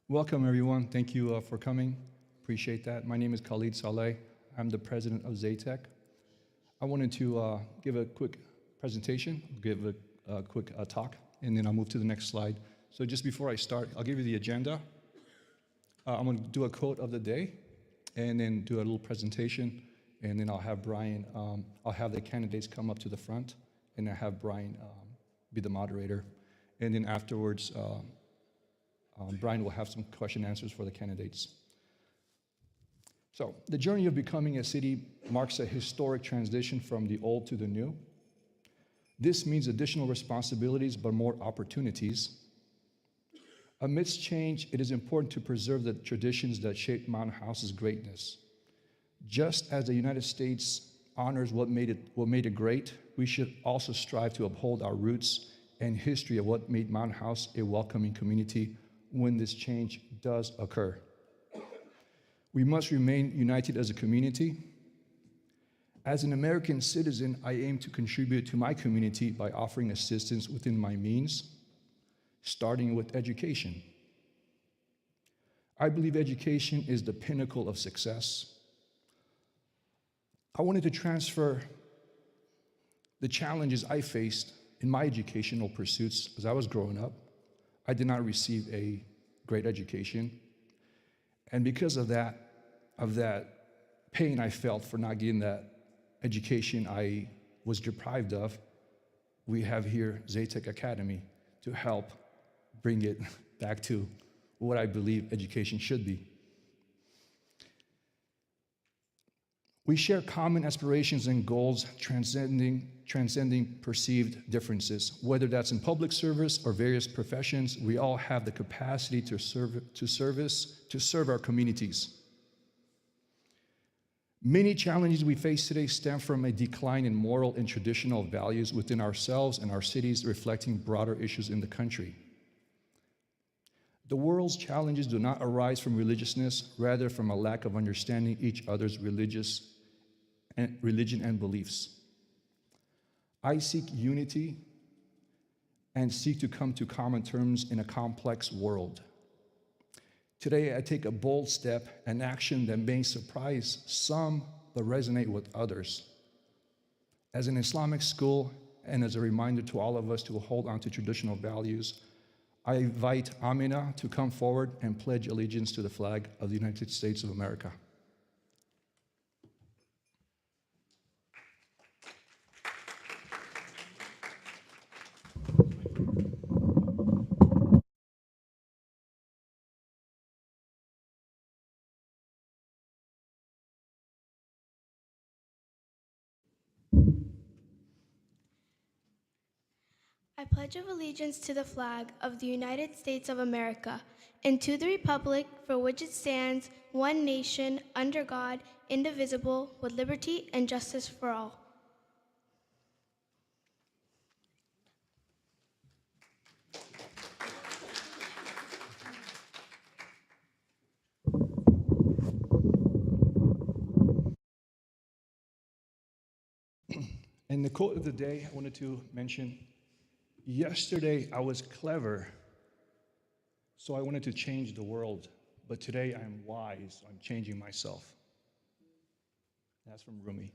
Welcome, everyone. Thank you for coming. Appreciate that. My name is Khalid Saleh. I'm the president of Zaytech. I wanted to give a quick presentation, give a quick talk, and then I'll move to the next slide. So just before I start, I'll give you the agenda. I'm going to do a quote of the day, and then do a little presentation, and then I'll have Brian, I'll have the candidates come up to the front, and I'll have Brian be the moderator. And then afterwards, Brian will have some question and answers for the candidates. So the journey of becoming a city marks a historic transition from the old to the new. This means additional responsibilities, but more opportunities. Amidst change, it is important to preserve the traditions that shaped Mountain House's greatness. Just as the United States honors what made it great, we should also strive to uphold our roots and history of what made Mountain House a welcoming community when this change does occur. We must remain united as a community. As an American citizen, I aim to contribute to my community by offering assistance within my means, starting with education. I believe education is the pinnacle of success. I wanted to transfer the challenges I faced in my educational pursuits as I was growing up. I did not receive a great education. And because of that pain I felt for not getting that education I was deprived of, we have here Zaytech Academy to help bring it back to what I believe education should be. We share common aspirations and goals transcending perceived differences. Whether that's in public service or various professions, we all have the capacity to serve our communities. Many challenges we face today stem from a decline in moral and traditional values within ourselves and our cities, reflecting broader issues in the country. The world's challenges do not arise from religiousness, rather from a lack of understanding each other's religion and beliefs. I seek unity and seek to come to common terms in a complex world. Today, I take a bold step, an action that may surprise some but resonate with others. As an Islamic school, and as a reminder to all of us to hold on to traditional values, I invite Amina to come forward and pledge allegiance to the flag of the United States of America. I pledge allegiance to the flag of the United States of America and to the republic for which it stands, one nation, under God, indivisible, with liberty and justice for all. And the quote of the day I wanted to mention, yesterday I was clever, so I wanted to change the world, but today I'm wise, so I'm changing myself. That's from Rumi.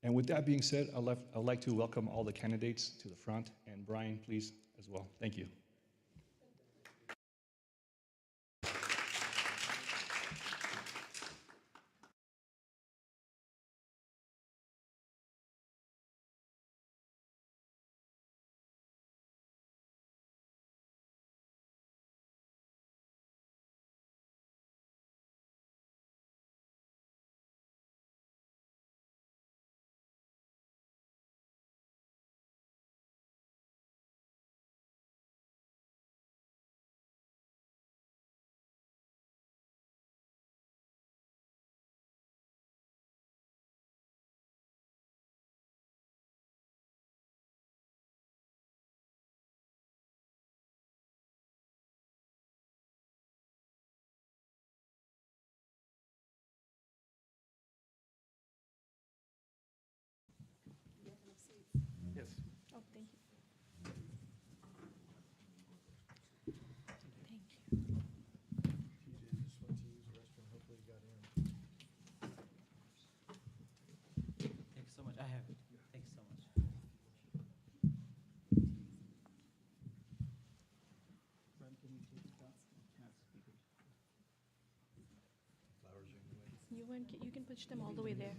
And with that being said, I'd like to welcome all the candidates to the front, and Brian, please, as well. Thank you. You can push them all the way there.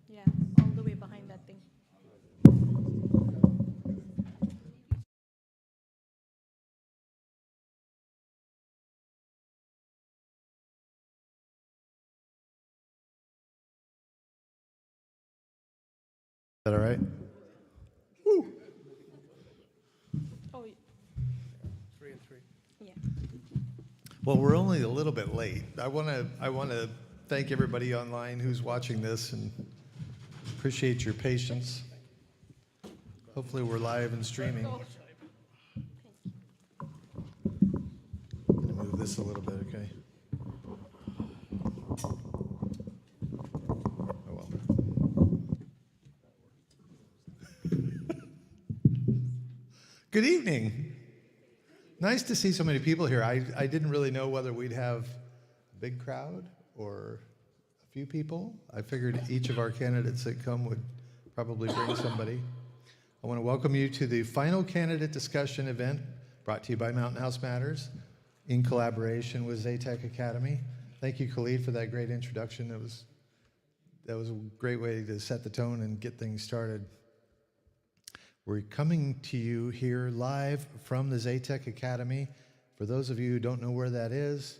Yeah, all the way behind that thing. Is that all right? Oh, yeah. Well, we're only a little bit late. I want to thank everybody online who's watching this and appreciate your patience. Hopefully, we're live and streaming. I'm going to move this a little bit, okay? Oh well. Good evening. Nice to see so many people here. I didn't really know whether we'd have a big crowd or a few people. I figured each of our candidates that come would probably bring somebody. I want to welcome you to the final candidate discussion event brought to you by Mountain House Matters in collaboration with Zaytech Academy. Thank you, Khalid, for that great introduction. That was a great way to set the tone and get things started. We're coming to you here live from the Zaytech Academy. For those of you who don't know where that is,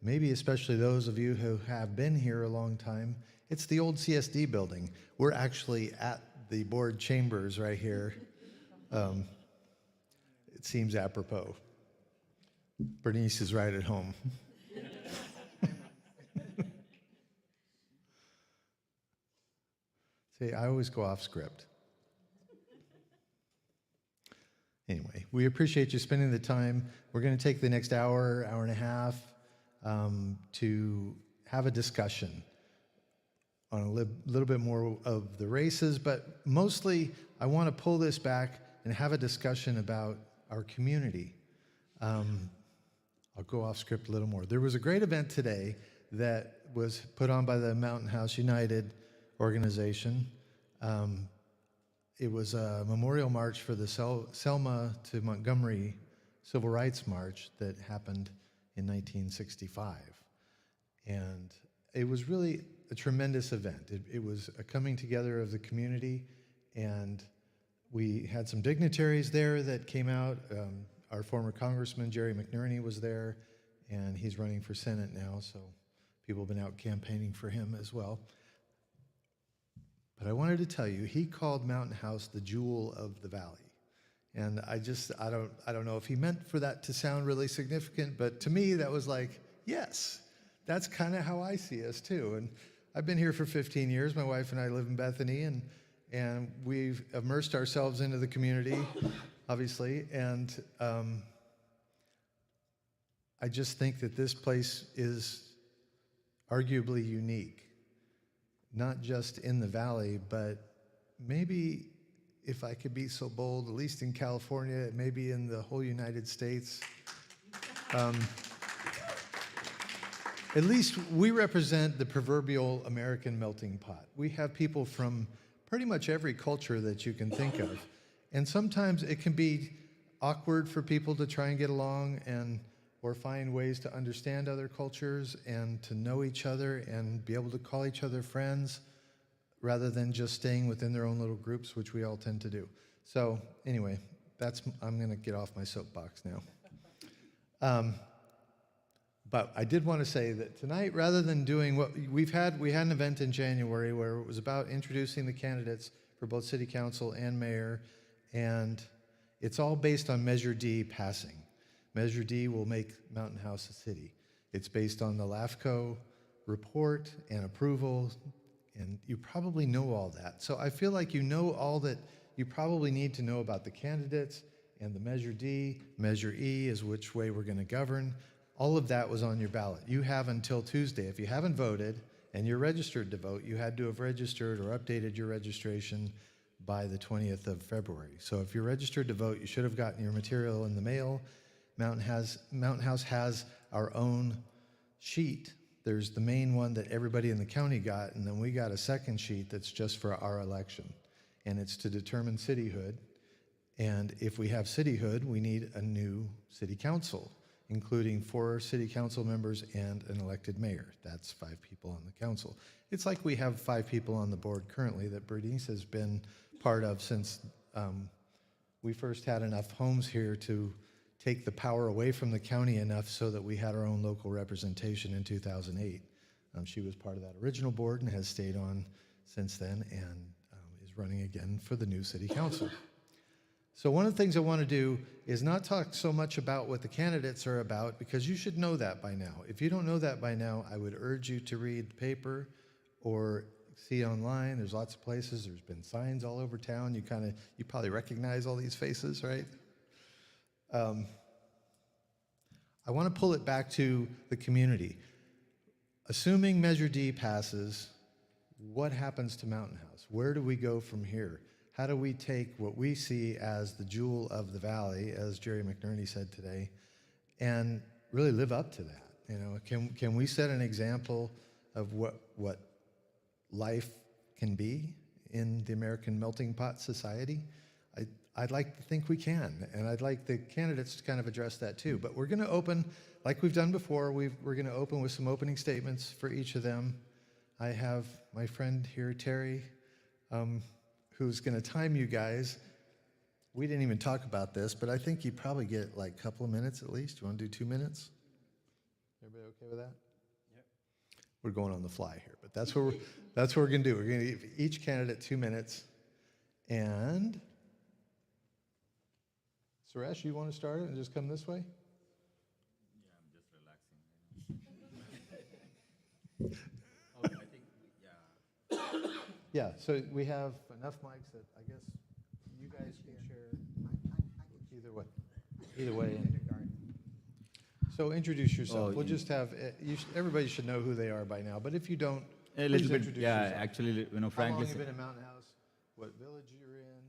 maybe especially those of you who have been here a long time, it's the old CSD building. We're actually at the board chambers right here. It seems apropos. Bernice is right at home. See, I always go off script. Anyway, we appreciate you spending the time. We're going to take the next hour, hour and a half to have a discussion on a little bit more of the races, but mostly I want to pull this back and have a discussion about our community. I'll go off script a little more. There was a great event today that was put on by the Mountain House United organization. It was a memorial march for the Selma to Montgomery Civil Rights March that happened in 1965. And it was really a tremendous event. It was a coming together of the community, and we had some dignitaries there that came out. Our former Congressman, Jerry McNerney, was there, and he's running for Senate now, so people have been out campaigning for him as well. But I wanted to tell you, he called Mountain House the jewel of the valley. And I don't know if he meant for that to sound really significant, but to me that was like, yes, that's kind of how I see us too. And I've been here for 15 years. My wife and I live in Bethany, and we've immersed ourselves into the community, obviously. And I just think that this place is arguably unique. Not just in the valley, but maybe, if I could be so bold, at least in California, maybe in the whole United States. At least we represent the proverbial American melting pot. We have people from pretty much every culture that you can think of. And sometimes it can be awkward for people to try and get along or find ways to understand other cultures and to know each other and be able to call each other friends rather than just staying within their own little groups, which we all tend to do. So anyway, I'm going to get off my soapbox now. But I did want to say that tonight, rather than doing what we had an event in January where it was about introducing the candidates for both city council and mayor, and it's all based on Measure D passing. Measure D will make Mountain House a city. It's based on the LAFCO report and approval, and you probably know all that. So I feel like you know all that you probably need to know about the candidates and the Measure D. Measure E is which way we're going to govern. All of that was on your ballot. You have until Tuesday. If you haven't voted and you're registered to vote, you had to have registered or updated your registration by the 20th of February. So if you're registered to vote, you should have gotten your material in the mail. Mountain House has our own sheet. There's the main one that everybody in the county got, and then we got a second sheet that's just for our election. And it's to determine cityhood. And if we have cityhood, we need a new city council including 4 city council members and an elected mayor. That's 5 people on the council. It's like we have 5 people on the board currently that Bernice has been part of since we first had enough homes here to take the power away from the county enough so that we had our own local representation in 2008. She was part of that original board and has stayed on since then and is running again for the new city council. So one of the things I want to do is not talk so much about what the candidates are about, because you should know that by now. If you don't know that by now, I would urge you to read the paper or see online. There's lots of places. There's been signs all over town. You probably recognize all these faces, right? I want to pull it back to the community. Assuming Measure D passes, what happens to Mountain House? Where do we go from here? How do we take what we see as the jewel of the valley, as Jerry McNerney said today, and really live up to that? You know, can we set an example of what life can be in the American melting pot society? I'd like to think we can, and I'd like the candidates to kind of address that too. But we're going to open, like we've done before, we're going to open with some opening statements for each of them. I have my friend here, Terry, who's going to time you guys. We didn't even talk about this, but I think you probably get like a couple of minutes at least. You want to do 2 minutes? Everybody okay with that? Yep. We're going on the fly here, but that's what we're going to do. We're going to give each candidate 2 minutes. And Suresh, you want to start it and just come this way? Yeah, I'm just relaxing. Oh, I think, Yeah, so we have enough mics that I guess you guys can share either way. Either way. So introduce yourself. We'll just have, everybody should know who they are by now, but if you don't, a little please bit. introduce Yeah, yourself. actually, you know, How frankly, long have you been in Mountain House, what village you're in,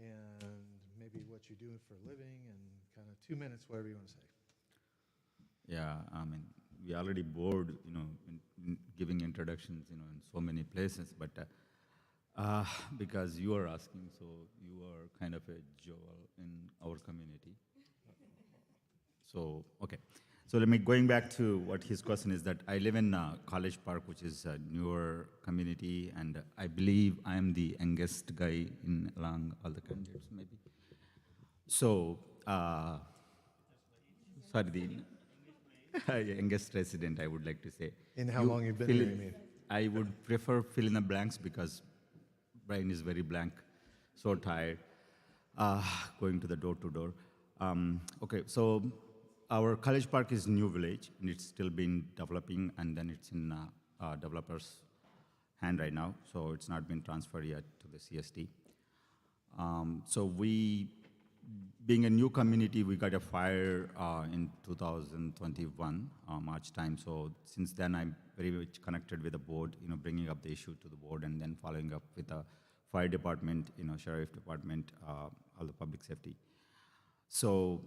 and maybe what you do for a living, and kind of 2 minutes, whatever you want to say. yeah, I mean, we already bored, you know, in giving introductions, you know, in so many places, but because you are asking, so you are kind of a jewel in our community. So, okay. So let me, going back to what his question is, that I live in College Park, which is a newer community, and I believe I am the youngest guy in along all the candidates, maybe. So, sorry, the youngest resident, I would like to say. In how long you've been fill there, in- you mean? I would prefer fill in the blanks because brain is very blank, so tired, going to the door to door. Okay, so our College Park is new village, and it's still been developing, and then it's in developers' hand right now, so it's not been transferred yet to the CST. So we, being a new community, we got a fire in 2021, March time. So since then, I'm very much connected with the board, you know, bringing up the issue to the board and then following up with the fire department, you know, sheriff department, all the public safety. So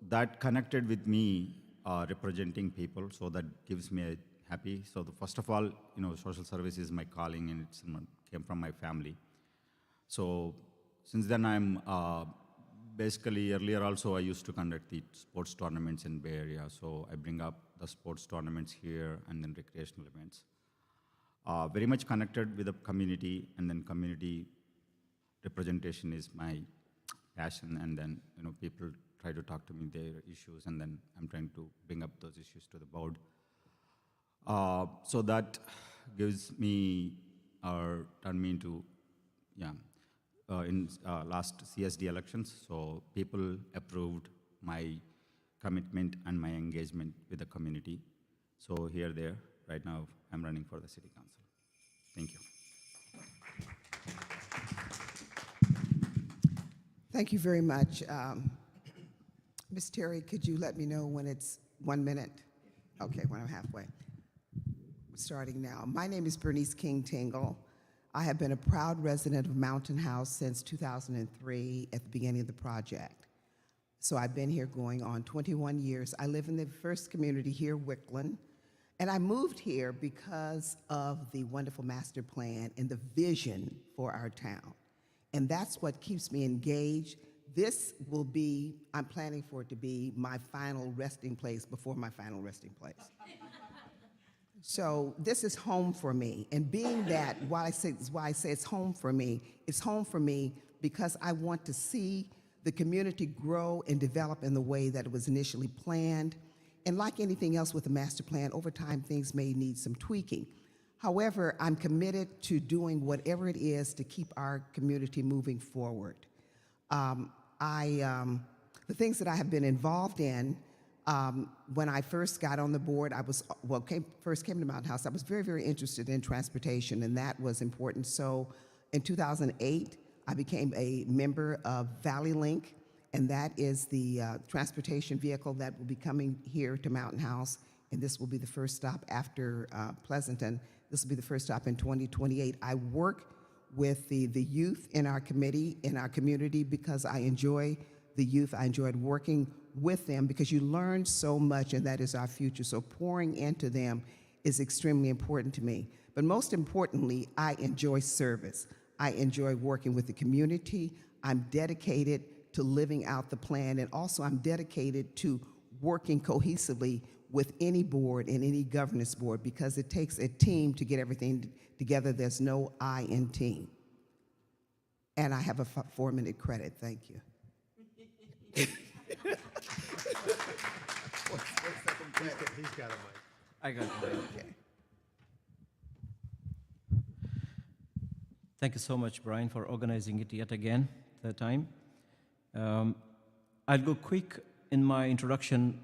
that connected with me representing people, so that gives me a happy. So first of all, you know, social service is my calling, and it came from my family. So since then, I'm basically, earlier also I used to conduct the sports tournaments in Bay Area, so I bring up the sports tournaments here and then recreational events. Very much connected with the community, and then community representation is my passion, and then, you know, people try to talk to me their issues, and then I'm trying to bring up those issues to the board. So that gives me, or turned me into, in last CSD elections, so people approved my commitment and my engagement with the community. So here, there, right now, I'm running for the city council. Thank you. Thank you very much. Ms. Terry, could you let me know when it's 1 minute? Okay, when I'm halfway. Starting now. My name is Bernice King Tingle. I have been a proud resident of Mountain House since 2003 at the beginning of the project. So I've been here going on 21 years. I live in the first community here, Wickland, and I moved here because of the wonderful master plan and the vision for our town. And that's what keeps me engaged. this will be, I'm planning for it to be my final resting place before my final resting place. So this is home for me. And being that, why I say it's home for me because I want to see the community grow and develop in the way that it was initially planned. And like anything else with a master plan, over time things may need some tweaking. However, I'm committed to doing whatever it is to keep our community moving forward. The things that I have been involved in, when I first got on the board, first came to Mountain House, I was very, very interested in transportation, and that was important. So in 2008, I became a member of Valley Link, and that is the transportation vehicle that will be coming here to Mountain House, and this will be the first stop after Pleasanton. This will be the first stop in 2028. I work with the youth in our community, because I enjoy the youth. I enjoyed working with them because you learn so much, and that is our future. So pouring into them is extremely important to me. But most importantly, I enjoy service. I enjoy working with the community. I'm dedicated to living out the plan, and also I'm dedicated to working cohesively with any board and any governance board, because it takes a team to get everything together. There's no I in team. And I have a 4-minute credit. Thank you. He's got a mic. I got it. Okay. Thank you so much, Brian, for organizing it yet again, third time. I'll go quick in my introduction.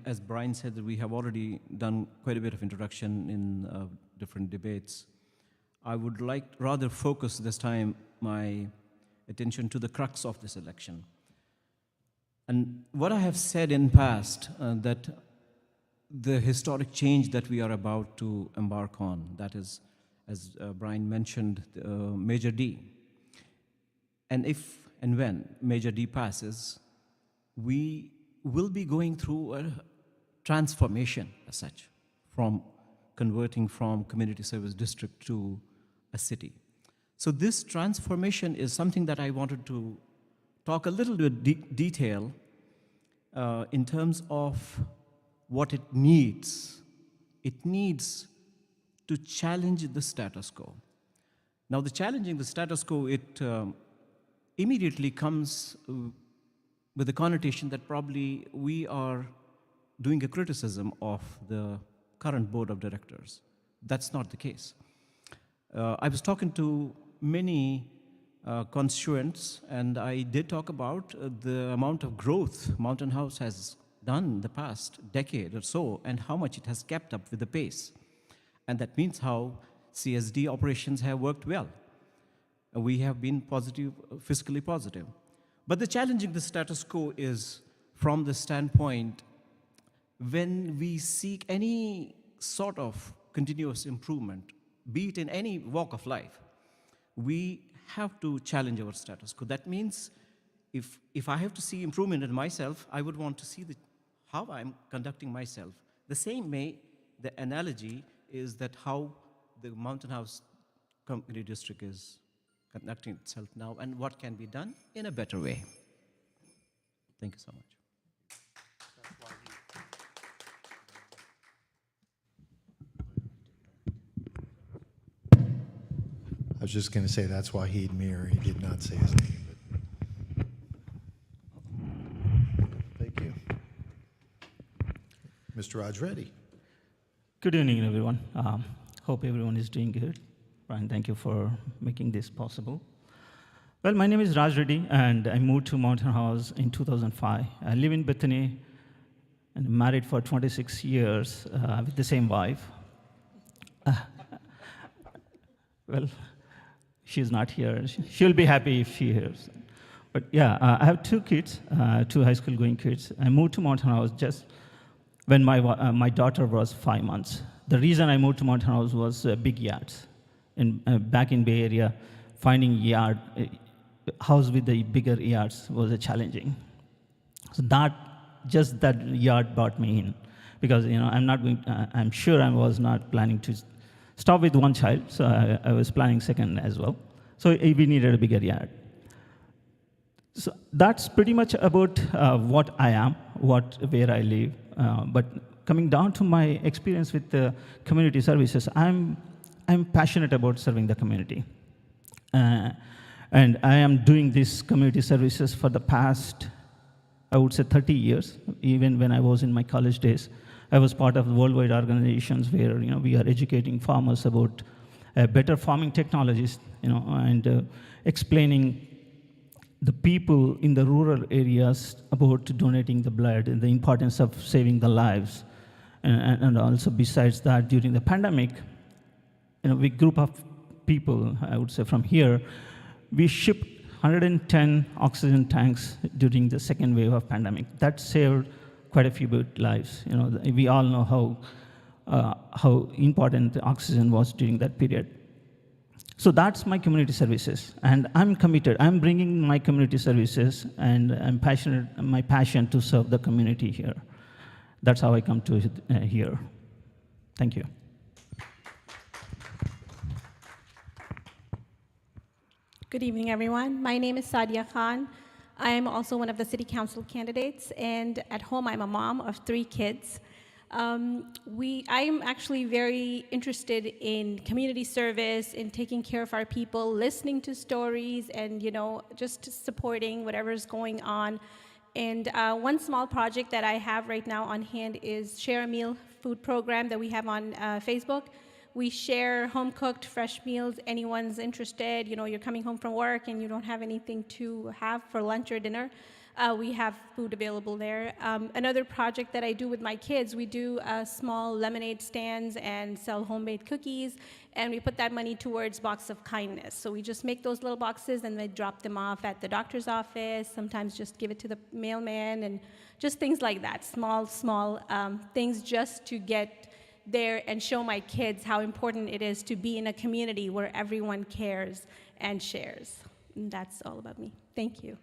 As Brian said, that we have already done quite a bit of introduction in different debates. I would like rather focus this time my attention to the crux of this election. And what I have said in past, that the historic change that we are about to embark on, that is, as Brian mentioned, Major D. And if and when Major D passes, we will be going through a transformation as such, from converting from community service district to a city. So this transformation is something that I wanted to talk a little bit detail in terms of what it needs. It needs to challenge the status quo. Now, the challenging the status quo, it immediately comes with the connotation that probably we are doing a criticism of the current board of directors. That's not the case. I was talking to many constituents, and I did talk about the amount of growth Mountain House has done the past decade or so, and how much it has kept up with the pace. And that means how CSD operations have worked well. We have been positive, fiscally positive. But the challenging the status quo is from the standpoint when we seek any sort of continuous improvement, be it in any walk of life, we have to challenge our status quo. That means if I have to see improvement in myself, I would want to see how I'm conducting myself. The same way, the analogy is that how the Mountain House Community District is conducting itself now, and what can be done in a better way. Thank you so much. I was just going to say that's Wahid Mir. He did not say his name. But thank you. Mr. Raj Reddy. Good evening, everyone. Hope everyone is doing good. Brian, thank you for making this possible. Well, my name is Raj Reddy, and I moved to Mountain House in 2005. I live in Bethany and married for 26 years with the same wife. Well, she's not here. She'll be happy if she hears. But yeah, I have two kids, two high school going kids. I moved to Mountain House just when my daughter was 5 months. The reason I moved to Mountain House was big yards. Back in Bay Area, finding house with the bigger yards was challenging. So that yard brought me in, because I'm sure I was not planning to stop with one child, so I was planning second as well. So we needed a bigger yard. So that's pretty much about what I am, where I live. But coming down to my experience with the community services, I'm passionate about serving the community. And I am doing these community services for the past, I would say, 30 years. Even when I was in my college days, I was part of worldwide organizations where we are educating farmers about better farming technologies, and explaining the people in the rural areas about donating the blood and the importance of saving the lives. And also besides that, during the pandemic, we group of people, I would say from here, we shipped 110 oxygen tanks during the second wave of pandemic. That saved quite a few lives. We all know how important the oxygen was during that period. So that's my community services, and I'm committed. I'm bringing my community services, and I'm passionate. My passion to serve the community here. That's how I come to here. Thank you. Good evening, everyone. My name is Sadia Khan. I am also one of the city council candidates, and at home I'm a mom of 3 kids. I'm actually very interested in community service, in taking care of our people, listening to stories, and just supporting whatever's going on. And one small project that I have right now on hand is Share a Meal food program that we have on Facebook. We share home-cooked fresh meals. Anyone's interested, you're coming home from work and you don't have anything to have for lunch or dinner, we have food available there. Another project that I do with my kids, we do small lemonade stands and sell homemade cookies, and we put that money towards Box of Kindness. So we just make those little boxes and they drop them off at the doctor's office, sometimes just give it to the mailman, and just things like that, small things just to get there and show my kids how important it is to be in a community where everyone cares and shares. And that's all about me. Thank you.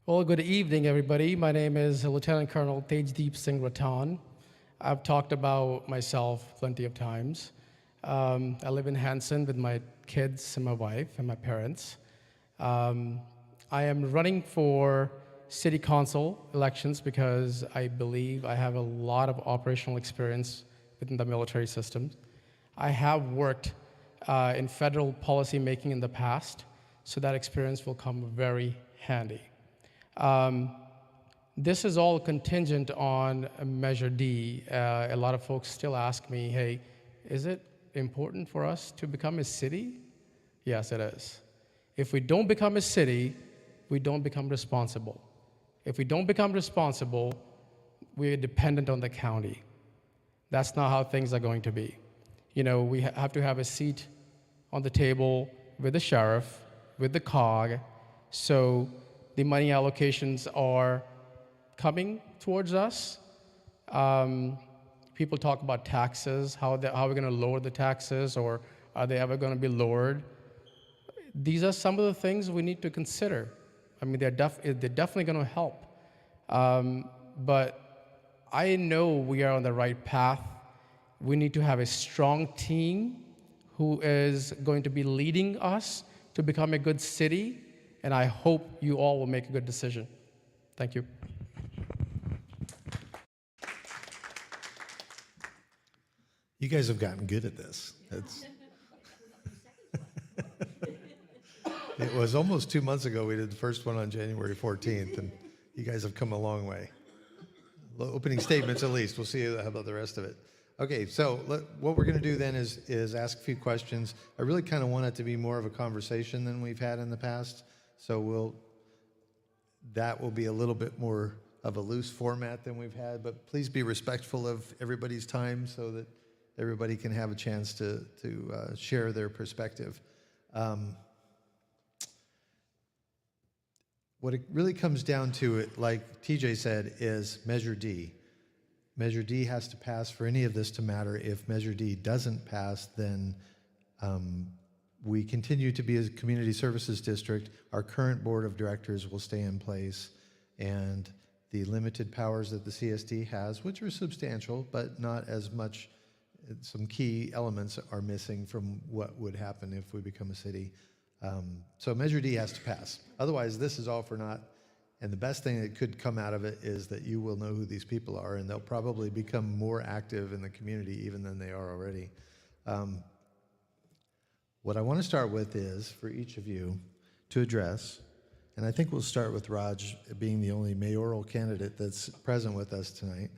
Well, good evening, everybody. My name is Lieutenant Colonel Tejdeep Singh Ratan. I've talked about myself plenty of times. I live in Hanson with my kids and my wife and my parents. I am running for city council elections because I believe I have a lot of operational experience within the military system. I have worked in federal policy making in the past, so that experience will come very handy. This is all contingent on Measure D. A lot of folks still ask me, hey, is it important for us to become a city? Yes, it is. If we don't become a city, we don't become responsible. If we don't become responsible, we're dependent on the county. That's not how things are going to be. We have to have a seat on the table with the sheriff, with the COG, so the money allocations are coming towards us. People talk about taxes, how we're going to lower the taxes, or are they ever going to be lowered? These are some of the things we need to consider. I mean, they're definitely going to help. But I know we are on the right path. We need to have a strong team who is going to be leading us to become a good city, and I hope you all will make a good decision. Thank you. You guys have gotten good at this. It was almost 2 months ago we did the first one on January 14th, and you guys have come a long way. Opening statements at least. We'll see how about the rest of it. Okay, so what we're going to do then is ask a few questions. I really kind of want it to be more of a conversation than we've had in the past, so that will be a little bit more of a loose format than we've had, but please be respectful of everybody's time so that everybody can have a chance to share their perspective. What it really comes down to, like TJ said, is Measure D. Measure D has to pass for any of this to matter. If Measure D doesn't pass, then we continue to be a community services district. Our current board of directors will stay in place, and the limited powers that the CSD has, which are substantial, but not as much. Some key elements are missing from what would happen if we become a city. So Measure D has to pass. Otherwise, this is all for naught. And the best thing that could come out of it is that you will know who these people are, and they'll probably become more active in the community even than they are already. What I want to start with is for each of you to address, and I think we'll start with Raj being the only mayoral candidate that's present with us tonight.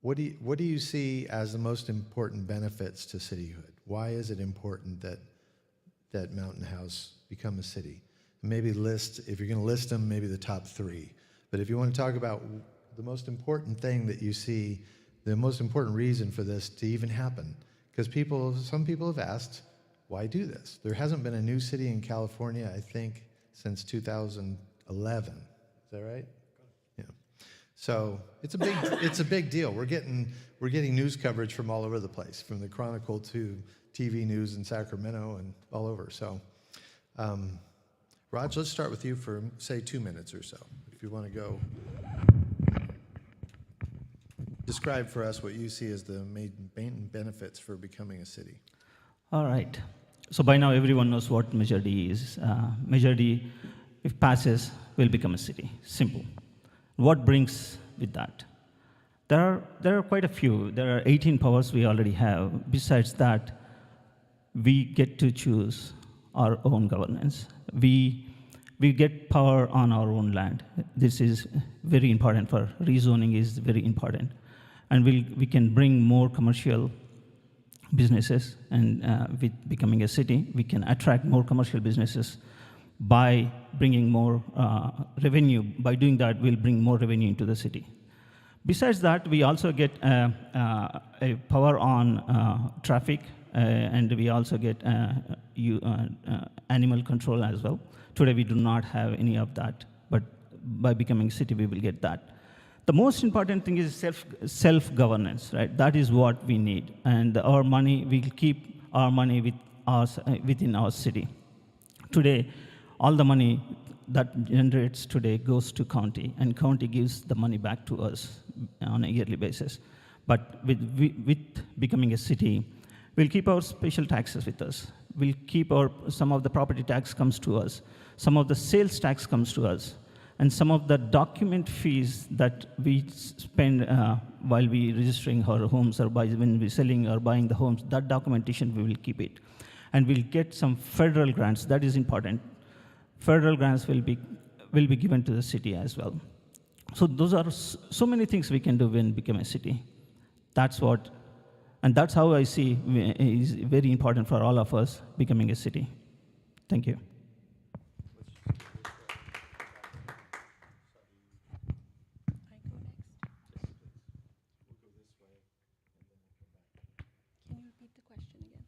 What do you see as the most important benefits to cityhood? Why is it important that Mountain House become a city? Maybe list, if you're going to list them, maybe the top 3. But if you want to talk about the most important thing that you see, the most important reason for this to even happen, because some people have asked, why do this? There hasn't been a new city in California, I think, since 2011. Is that right? Yeah. So it's a big deal. We're getting news coverage from all over the place, from the Chronicle to TV news in Sacramento and all over. So. Raj, let's start with you for, say, 2 minutes or so, if you want to go. Describe for us what you see as the main benefits for becoming a city. All right. So by now, everyone knows what Measure D is. Measure D, if passes, will become a city. Simple. What brings with that? There are quite a few. There are 18 powers we already have. Besides that, we get to choose our own governance. We get power on our own land. This is very important for rezoning is very important. And we can bring more commercial businesses, and with becoming a city, we can attract more commercial businesses by bringing more revenue. By doing that, we'll bring more revenue into the city. Besides that, we also get a power on traffic, and we also get animal control as well. Today, we do not have any of that, but by becoming a city, we will get that. The most important thing is self-governance, right? That is what we need. And our money, we'll keep our money within our city. Today, all the money that generates today goes to county, and county gives the money back to us on a yearly basis. But with becoming a city, we'll keep our special taxes with us. We'll keep some of the property tax comes to us. Some of the sales tax comes to us. And some of the document fees that we spend while we registering our homes or when we're selling or buying the homes, that documentation, we will keep it. And we'll get some federal grants. That is important. Federal grants will be given to the city as well. So those are so many things we can do when become a city. That's how I see is very important for all of us becoming a city. Thank you. Can you repeat the question again?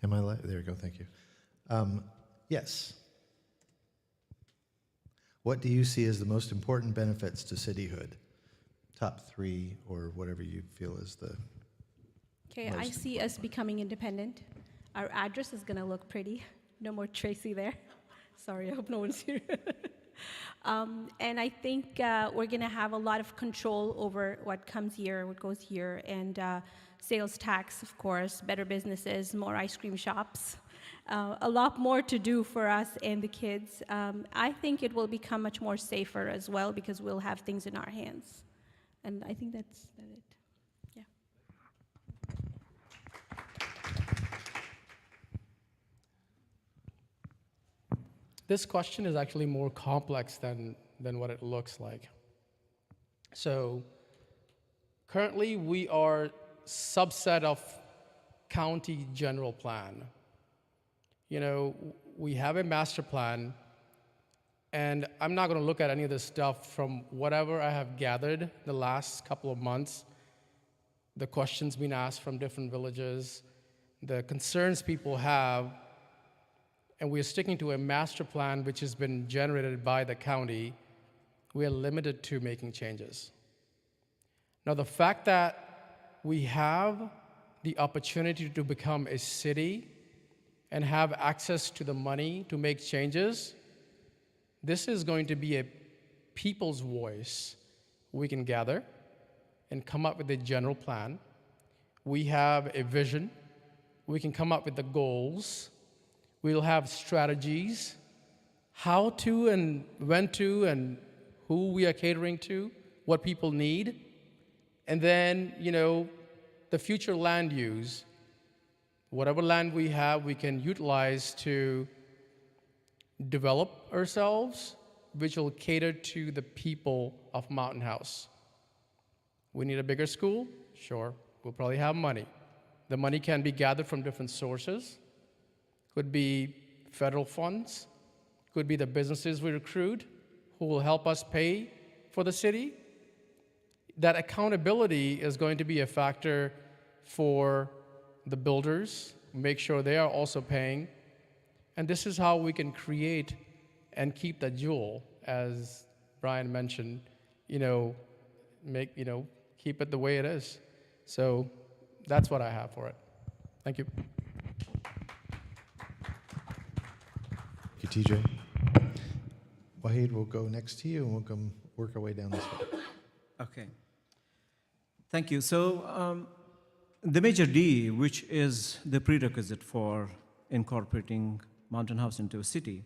Am I live? There you go, thank you. Yes. What do you see as the most important benefits to cityhood? Top 3 or whatever you feel is the Okay, I see us becoming independent. Our address is going to look pretty. No more Tracy there. Sorry, I hope no one's here. And I think we're going to have a lot of control over what comes here, what goes here, and sales tax, of course, better businesses, more ice cream shops, a lot more to do for us and the kids. I think it will become much more safer as well because we'll have things in our hands. And I think that's it. Yeah. This question is actually more complex than what it looks like. So currently we are subset of county general plan. You know, we have a master plan, and I'm not going to look at any of this stuff from whatever I have gathered the last couple of months, the questions being asked from different villages, the concerns people have, and we are sticking to a master plan which has been generated by the county. We are limited to making changes. Now, the fact that we have the opportunity to become a city and have access to the money to make changes, This is going to be a people's voice. We can gather and come up with a general plan. We have a vision. We can come up with the goals. We'll have strategies, how to and when to and who we are catering to, what people need. And then, the future land use, whatever land we have, we can utilize to develop ourselves, which will cater to the people of Mountain House. We need a bigger school? Sure, we'll probably have money. The money can be gathered from different sources. Could be federal funds, could be the businesses we recruit who will help us pay for the city. That accountability is going to be a factor for the builders, make sure they are also paying. And this is how we can create and keep the jewel, as Brian mentioned, keep it the way it is. So that's what I have for it. Thank you. Thank you, TJ. Wahid, we'll go next to you and we'll come work our way down this way. Okay. Thank you. So the Major D, which is the prerequisite for incorporating Mountain House into a city,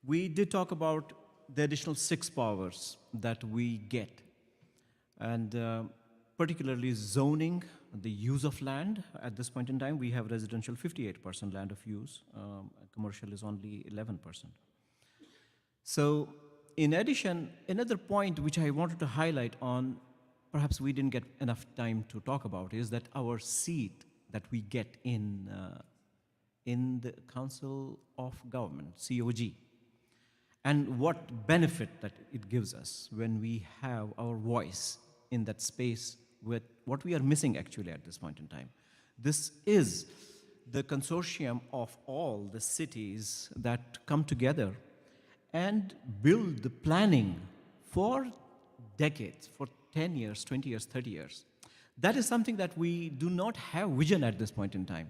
we did talk about the additional 6 powers that we get, and particularly zoning, the use of land. At this point in time, we have residential 58% land of use, commercial is only 11%. So in addition, another point which I wanted to highlight on, perhaps we didn't get enough time to talk about, is that our seat that we get in the Council of Government, COG, and what benefit that it gives us when we have our voice in that space with what we are missing actually at this point in time. This is the consortium of all the cities that come together and build the planning for decades, for 10 years, 20 years, 30 years. That is something that we do not have vision at this point in time.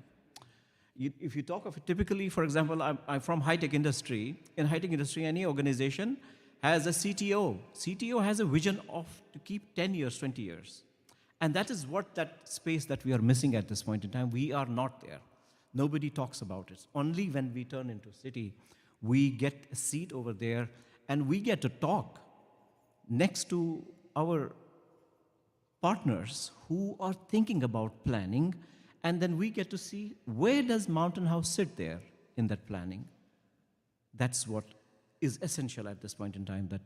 If you talk of it, typically, for example, I'm from high-tech industry. In high-tech industry, any organization has a CTO. CTO has a vision of to keep 10 years, 20 years. And that is what that space that we are missing at this point in time. We are not there. Nobody talks about it. Only when we turn into city, we get a seat over there and we get to talk next to our partners who are thinking about planning, and then we get to see where does Mountain House sit there in that planning. That's what is essential at this point in time, that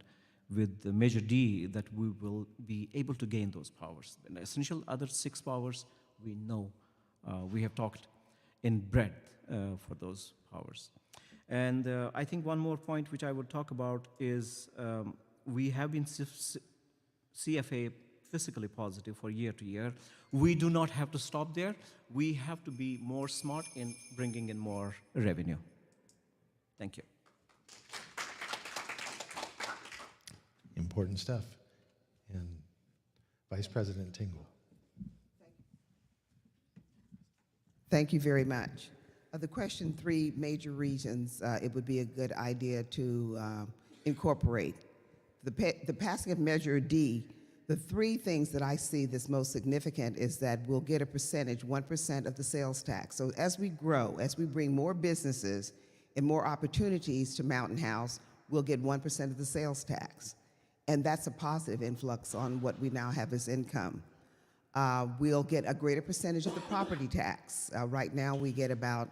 with the Major D, that we will be able to gain those powers. The essential other 6 powers, we know, we have talked in breadth for those powers. And I think one more point which I would talk about is we have been CFA fiscally positive for year to year. We do not have to stop there. We have to be more smart in bringing in more revenue. Thank you. Important stuff. And Vice President Tingle. Thank you very much. The question 3 major regions, it would be a good idea to incorporate. The passing of Measure D, the 3 things that I see that's most significant is that we'll get a percentage, 1% of the sales tax. So as we grow, as we bring more businesses and more opportunities to Mountain House, we'll get 1% of the sales tax. And that's a positive influx on what we now have as income. We'll get a greater percentage of the property tax. Right now we get about,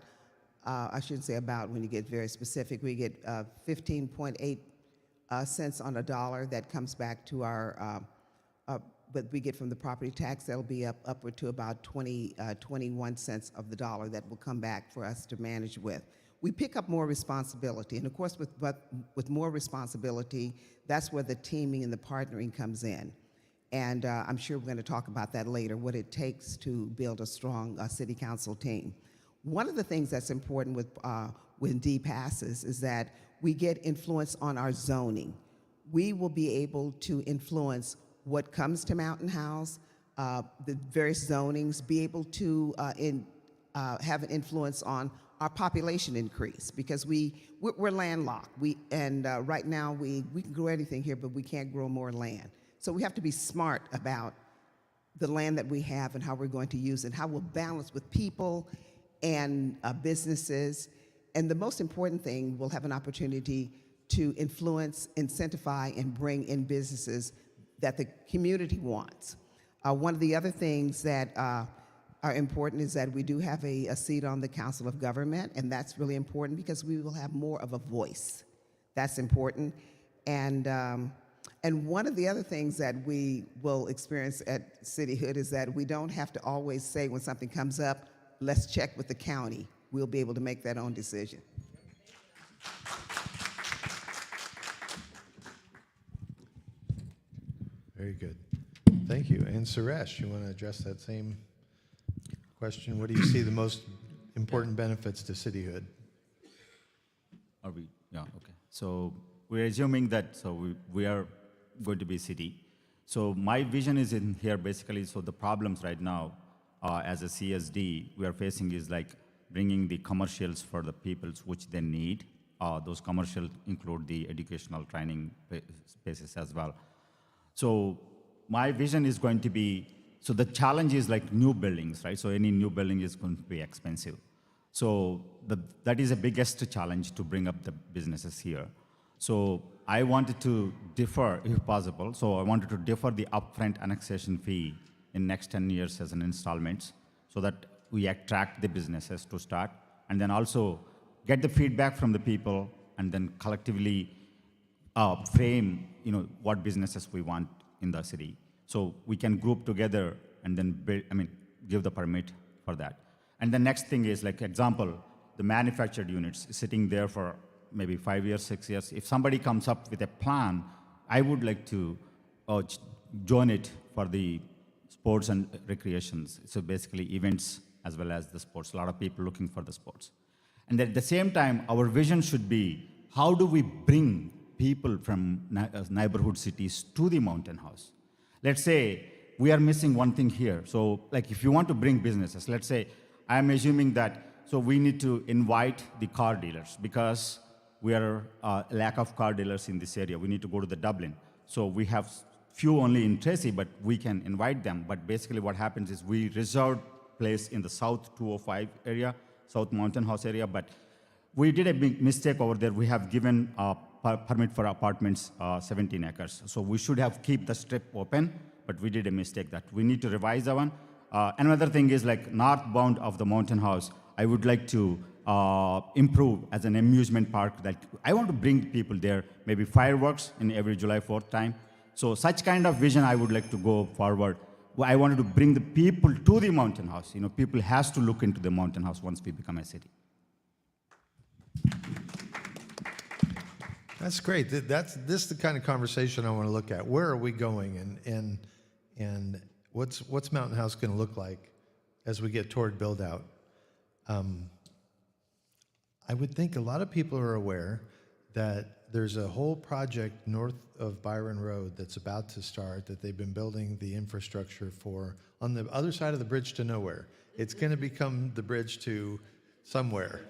I shouldn't say about when you get very specific, we get 15.8 cents on a dollar that comes back to our, but we get from the property tax, that'll be upward to about 21 cents of the dollar that will come back for us to manage with. We pick up more responsibility, and of course with more responsibility, that's where the teaming and the partnering comes in. And I'm sure we're going to talk about that later, what it takes to build a strong city council team. One of the things that's important with when D passes is that we get influence on our zoning. We will be able to influence what comes to Mountain House, the various zonings, be able to have an influence on our population increase, because we're landlocked. Right now we can grow anything here, but we can't grow more land. So we have to be smart about the land that we have and how we're going to use it, how we'll balance with people and businesses. And the most important thing, we'll have an opportunity to influence, incentivize, and bring in businesses that the community wants. One of the other things that are important is that we do have a seat on the Council of Government, and that's really important because we will have more of a voice. That's important. And one of the other things that we will experience at Cityhood is that we don't have to always say when something comes up, let's check with the county. We'll be able to make that own decision. Very good. Thank you. And Suresh, you want to address that same question? What do you see the most important benefits to cityhood? Are we? Yeah, okay. So we're assuming that we are going to be city. So my vision is in here basically, so the problems right now as a CSD we are facing is like bringing the commercials for the peoples which they need. Those commercials include the educational training spaces as well. So my vision is going to be, so the challenge is like new buildings, right? So any new building is going to be expensive. So that is the biggest challenge to bring up the businesses here. So I wanted to defer, if possible, so I wanted to defer the upfront annexation fee in next 10 years as an installments so that we attract the businesses to start, and then also get the feedback from the people and then collectively frame, what businesses we want in the city. So we can group together and then give the permit for that. And the next thing is, like example, the manufactured units sitting there for maybe 5 years, 6 years. If somebody comes up with a plan, I would like to join it for the sports and recreations. So basically events as well as the sports. A lot of people looking for the sports. And at the same time, our vision should be, how do we bring people from neighborhood cities to the Mountain House? Let's say we are missing one thing here. So like if you want to bring businesses, let's say, I'm assuming that, so we need to invite the car dealers because we are lack of car dealers in this area. We need to go to the Dublin. So we have few only in Tracy, but we can invite them. But basically what happens is we reserve place in the South 205 area, South Mountain House area, but we did a big mistake over there. We have given a permit for apartments 17 acres. So we should have keep the strip open, but we did a mistake that we need to revise that one. Another thing is like northbound of the Mountain House, I would like to improve as an amusement park that I want to bring people there, maybe fireworks in every July 4th time. So such kind of vision I would like to go forward. I wanted to bring the people to the Mountain House. People has to look into the Mountain House once we become a city. That's great. This is the kind of conversation I want to look at. Where are we going, and what's Mountain House going to look like as we get toward build out? I would think a lot of people are aware that there's a whole project north of Byron Road that's about to start that they've been building the infrastructure for on the other side of the bridge to nowhere. It's going to become the bridge to somewhere.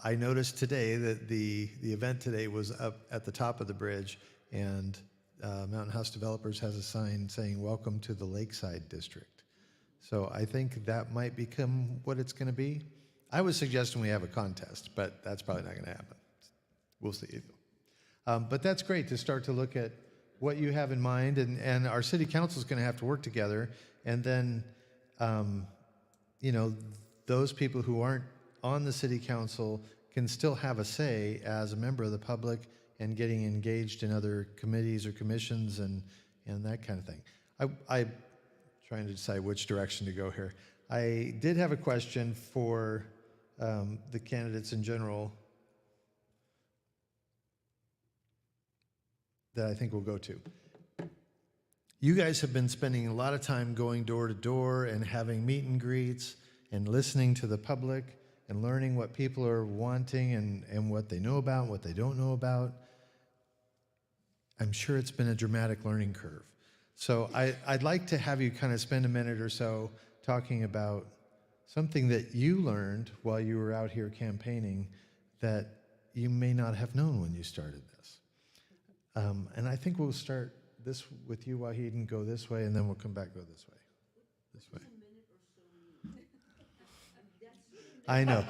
I noticed today that the event today was up at the top of the bridge, and Mountain House Developers has a sign saying, "Welcome to the Lakeside District." So I think that might become what it's going to be. I was suggesting we have a contest, but that's probably not going to happen. We'll see. But that's great to start to look at what you have in mind, and our city council is going to have to work together, and then, those people who aren't on the city council can still have a say as a member of the public and getting engaged in other committees or commissions and that kind of thing. I'm trying to decide which direction to go here. I did have a question for the candidates in general that I think we'll go to. You guys have been spending a lot of time going door to door and having meet and greets and listening to the public and learning what people are wanting and what they know about, what they don't know about. I'm sure it's been a dramatic learning curve. So I'd like to have you kind of spend a minute or so talking about something that you learned while you were out here campaigning that you may not have known when you started this. And I think we'll start this with you, Wahid, and go this way, and then we'll come back, go this way. This way. I know.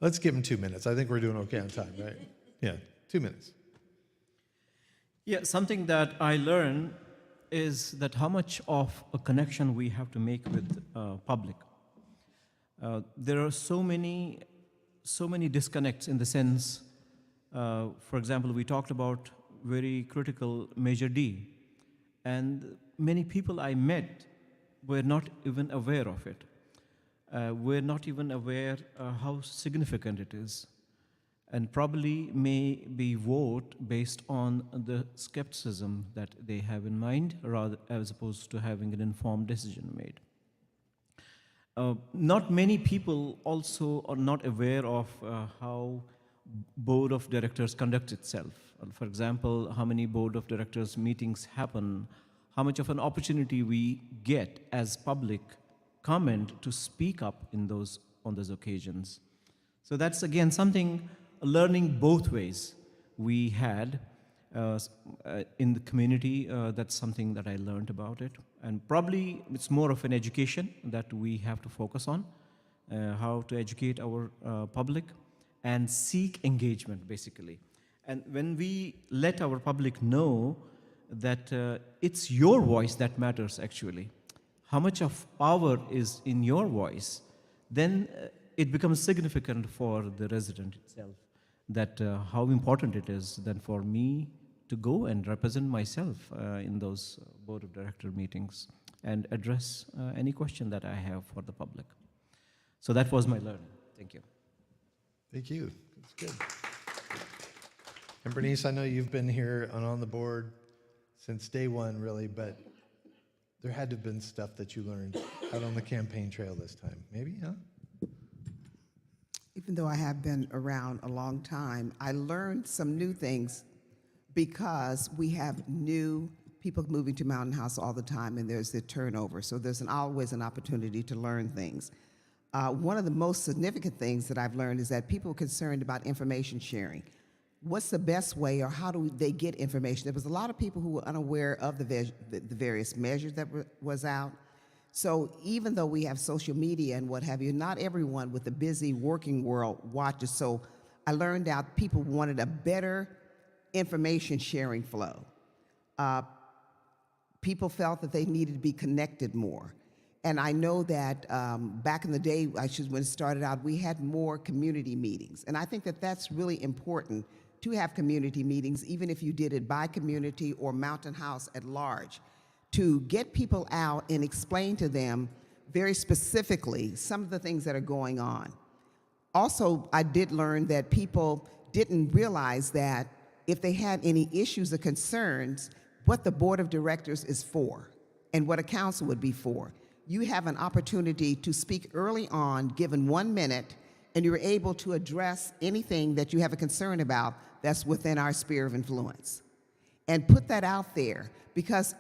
Let's give him 2 minutes. I think we're doing okay on time, right? Yeah, 2 minutes. Yeah, something that I learned is that how much of a connection we have to make with public. There are so many disconnects in the sense, for example, we talked about very critical Measure D, and many people I met were not even aware of it. Were not even aware how significant it is, and probably may be vote based on the skepticism that they have in mind, rather as opposed to having an informed decision made. Not many people also are not aware of how board of directors conducts itself. For example, how many board of directors meetings happen, how much of an opportunity we get as public comment to speak up on those occasions. So that's again something, learning both ways we had in the community. That's something that I learned about it. And probably it's more of an education that we have to focus on, how to educate our public and seek engagement, basically. And when we let our public know that it's your voice that matters, actually, how much of power is in your voice, then it becomes significant for the resident itself, that how important it is then for me to go and represent myself in those board of director meetings and address any question that I have for the public. So that was my learning. Thank you. Thank you. That's good. And Bernice, I know you've been here and on the board since day one, really, but there had to have been stuff that you learned out on the campaign trail this time. Maybe, huh? Even though I have been around a long time, I learned some new things because we have new people moving to Mountain House all the time, and there's the turnover. So there's always an opportunity to learn things. One of the most significant things that I've learned is that people are concerned about information sharing. What's the best way, or how do they get information? There was a lot of people who were unaware of the various measures that was out. So even though we have social media and what have you, not everyone with the busy working world watches. So I learned out people wanted a better information sharing flow. People felt that they needed to be connected more. And I know that back in the day, when it started out, we had more community meetings. And I think that that's really important to have community meetings, even if you did it by community or Mountain House at large, to get people out and explain to them very specifically some of the things that are going on. Also, I did learn that people didn't realize that if they had any issues or concerns, what the board of directors is for and what a council would be for. You have an opportunity to speak early on, given 1 minute, and you're able to address anything that you have a concern about that's within our sphere of influence. And put that out there, because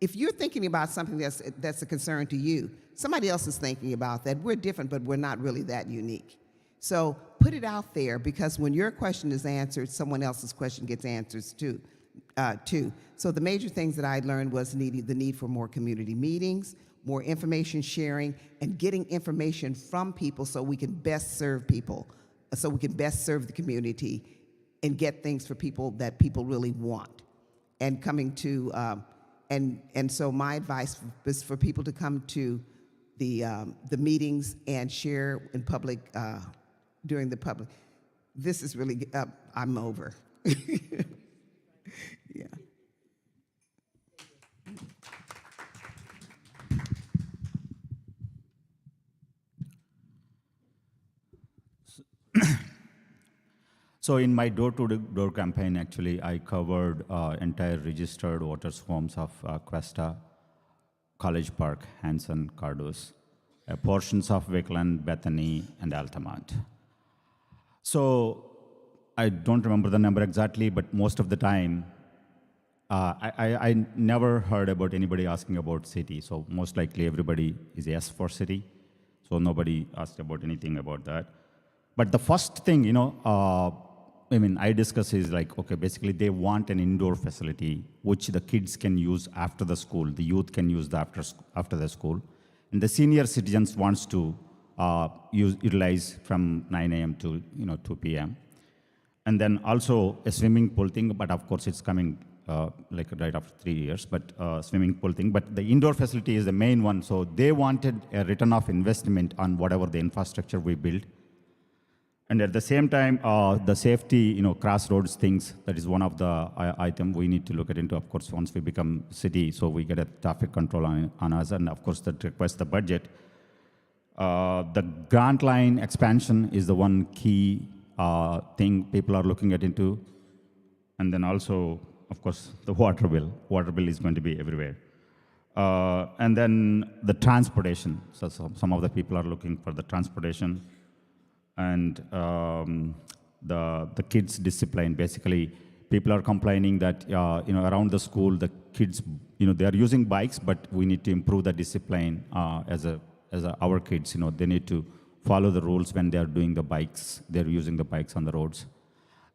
if you're thinking about something that's a concern to you, somebody else is thinking about that. We're different, but we're not really that unique. So put it out there, because when your question is answered, someone else's question gets answers too. So the major things that I learned was the need for more community meetings, more information sharing, and getting information from people so we can best serve people, so we can best serve the community and get things for people that people really want. And coming to, and so my advice is for people to come to the meetings and share in public, during the public. This is really, I'm over. Yeah. So in my door-to-door campaign, actually, I covered entire registered voters' homes of Cuesta, College Park, Hanson, Cardus, portions of Wickland, Bethany, and Altamont. So I don't remember the number exactly, but most of the time, I never heard about anybody asking about city. So most likely everybody is yes for city. So nobody asked about anything about that. But the first thing, I discuss is like, okay, basically they want an indoor facility which the kids can use after the school, the youth can use after the school, and the senior citizens wants to utilize from 9 a.m. to 2 p.m. And then also a swimming pool thing, but of course it's coming like right after 3 years, but swimming pool thing. But the indoor facility is the main one, so they wanted a return of investment on whatever the infrastructure we build. And at the same time, the safety, crossroads things, that is one of the item we need to look at into, of course, once we become city, so we get a traffic control on us, and of course that requires the budget. The grant line expansion is the one key thing people are looking at into. And then also, of course, the water bill. Water bill is going to be everywhere. And then the transportation. So some of the people are looking for the transportation. And the kids' discipline. Basically, people are complaining that around the school, the kids, they are using bikes, but we need to improve the discipline as our kids. They need to follow the rules when they are doing the bikes. They're using the bikes on the roads.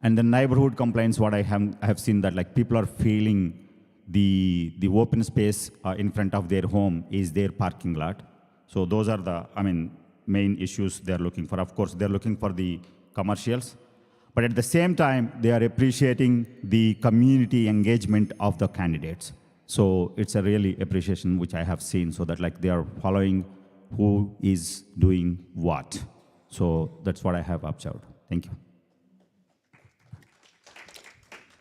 And the neighborhood complaints, what I have seen that like people are feeling the open space in front of their home is their parking lot. So those are the main issues they're looking for. Of course, they're looking for the commercials, but at the same time, they are appreciating the community engagement of the candidates. So it's a really appreciation which I have seen, so that like they are following who is doing what. So that's what I have observed. Thank you.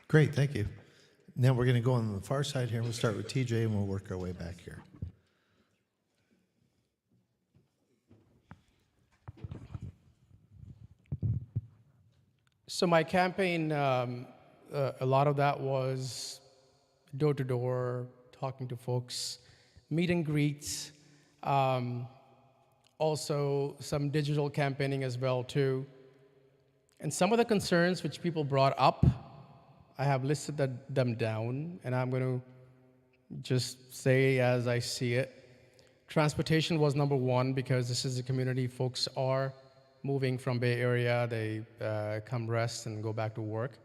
Great, thank you. Now we're going to go on the far side here. We'll start with TJ and we'll work our way back here. So my campaign, a lot of that was door to door, talking to folks, meet and greets, also some digital campaigning as well too. And some of the concerns which people brought up, I have listed them down, and I'm going to just say as I see it. Transportation was number one, because this is a community folks are moving from Bay Area, they come rest and go back to work.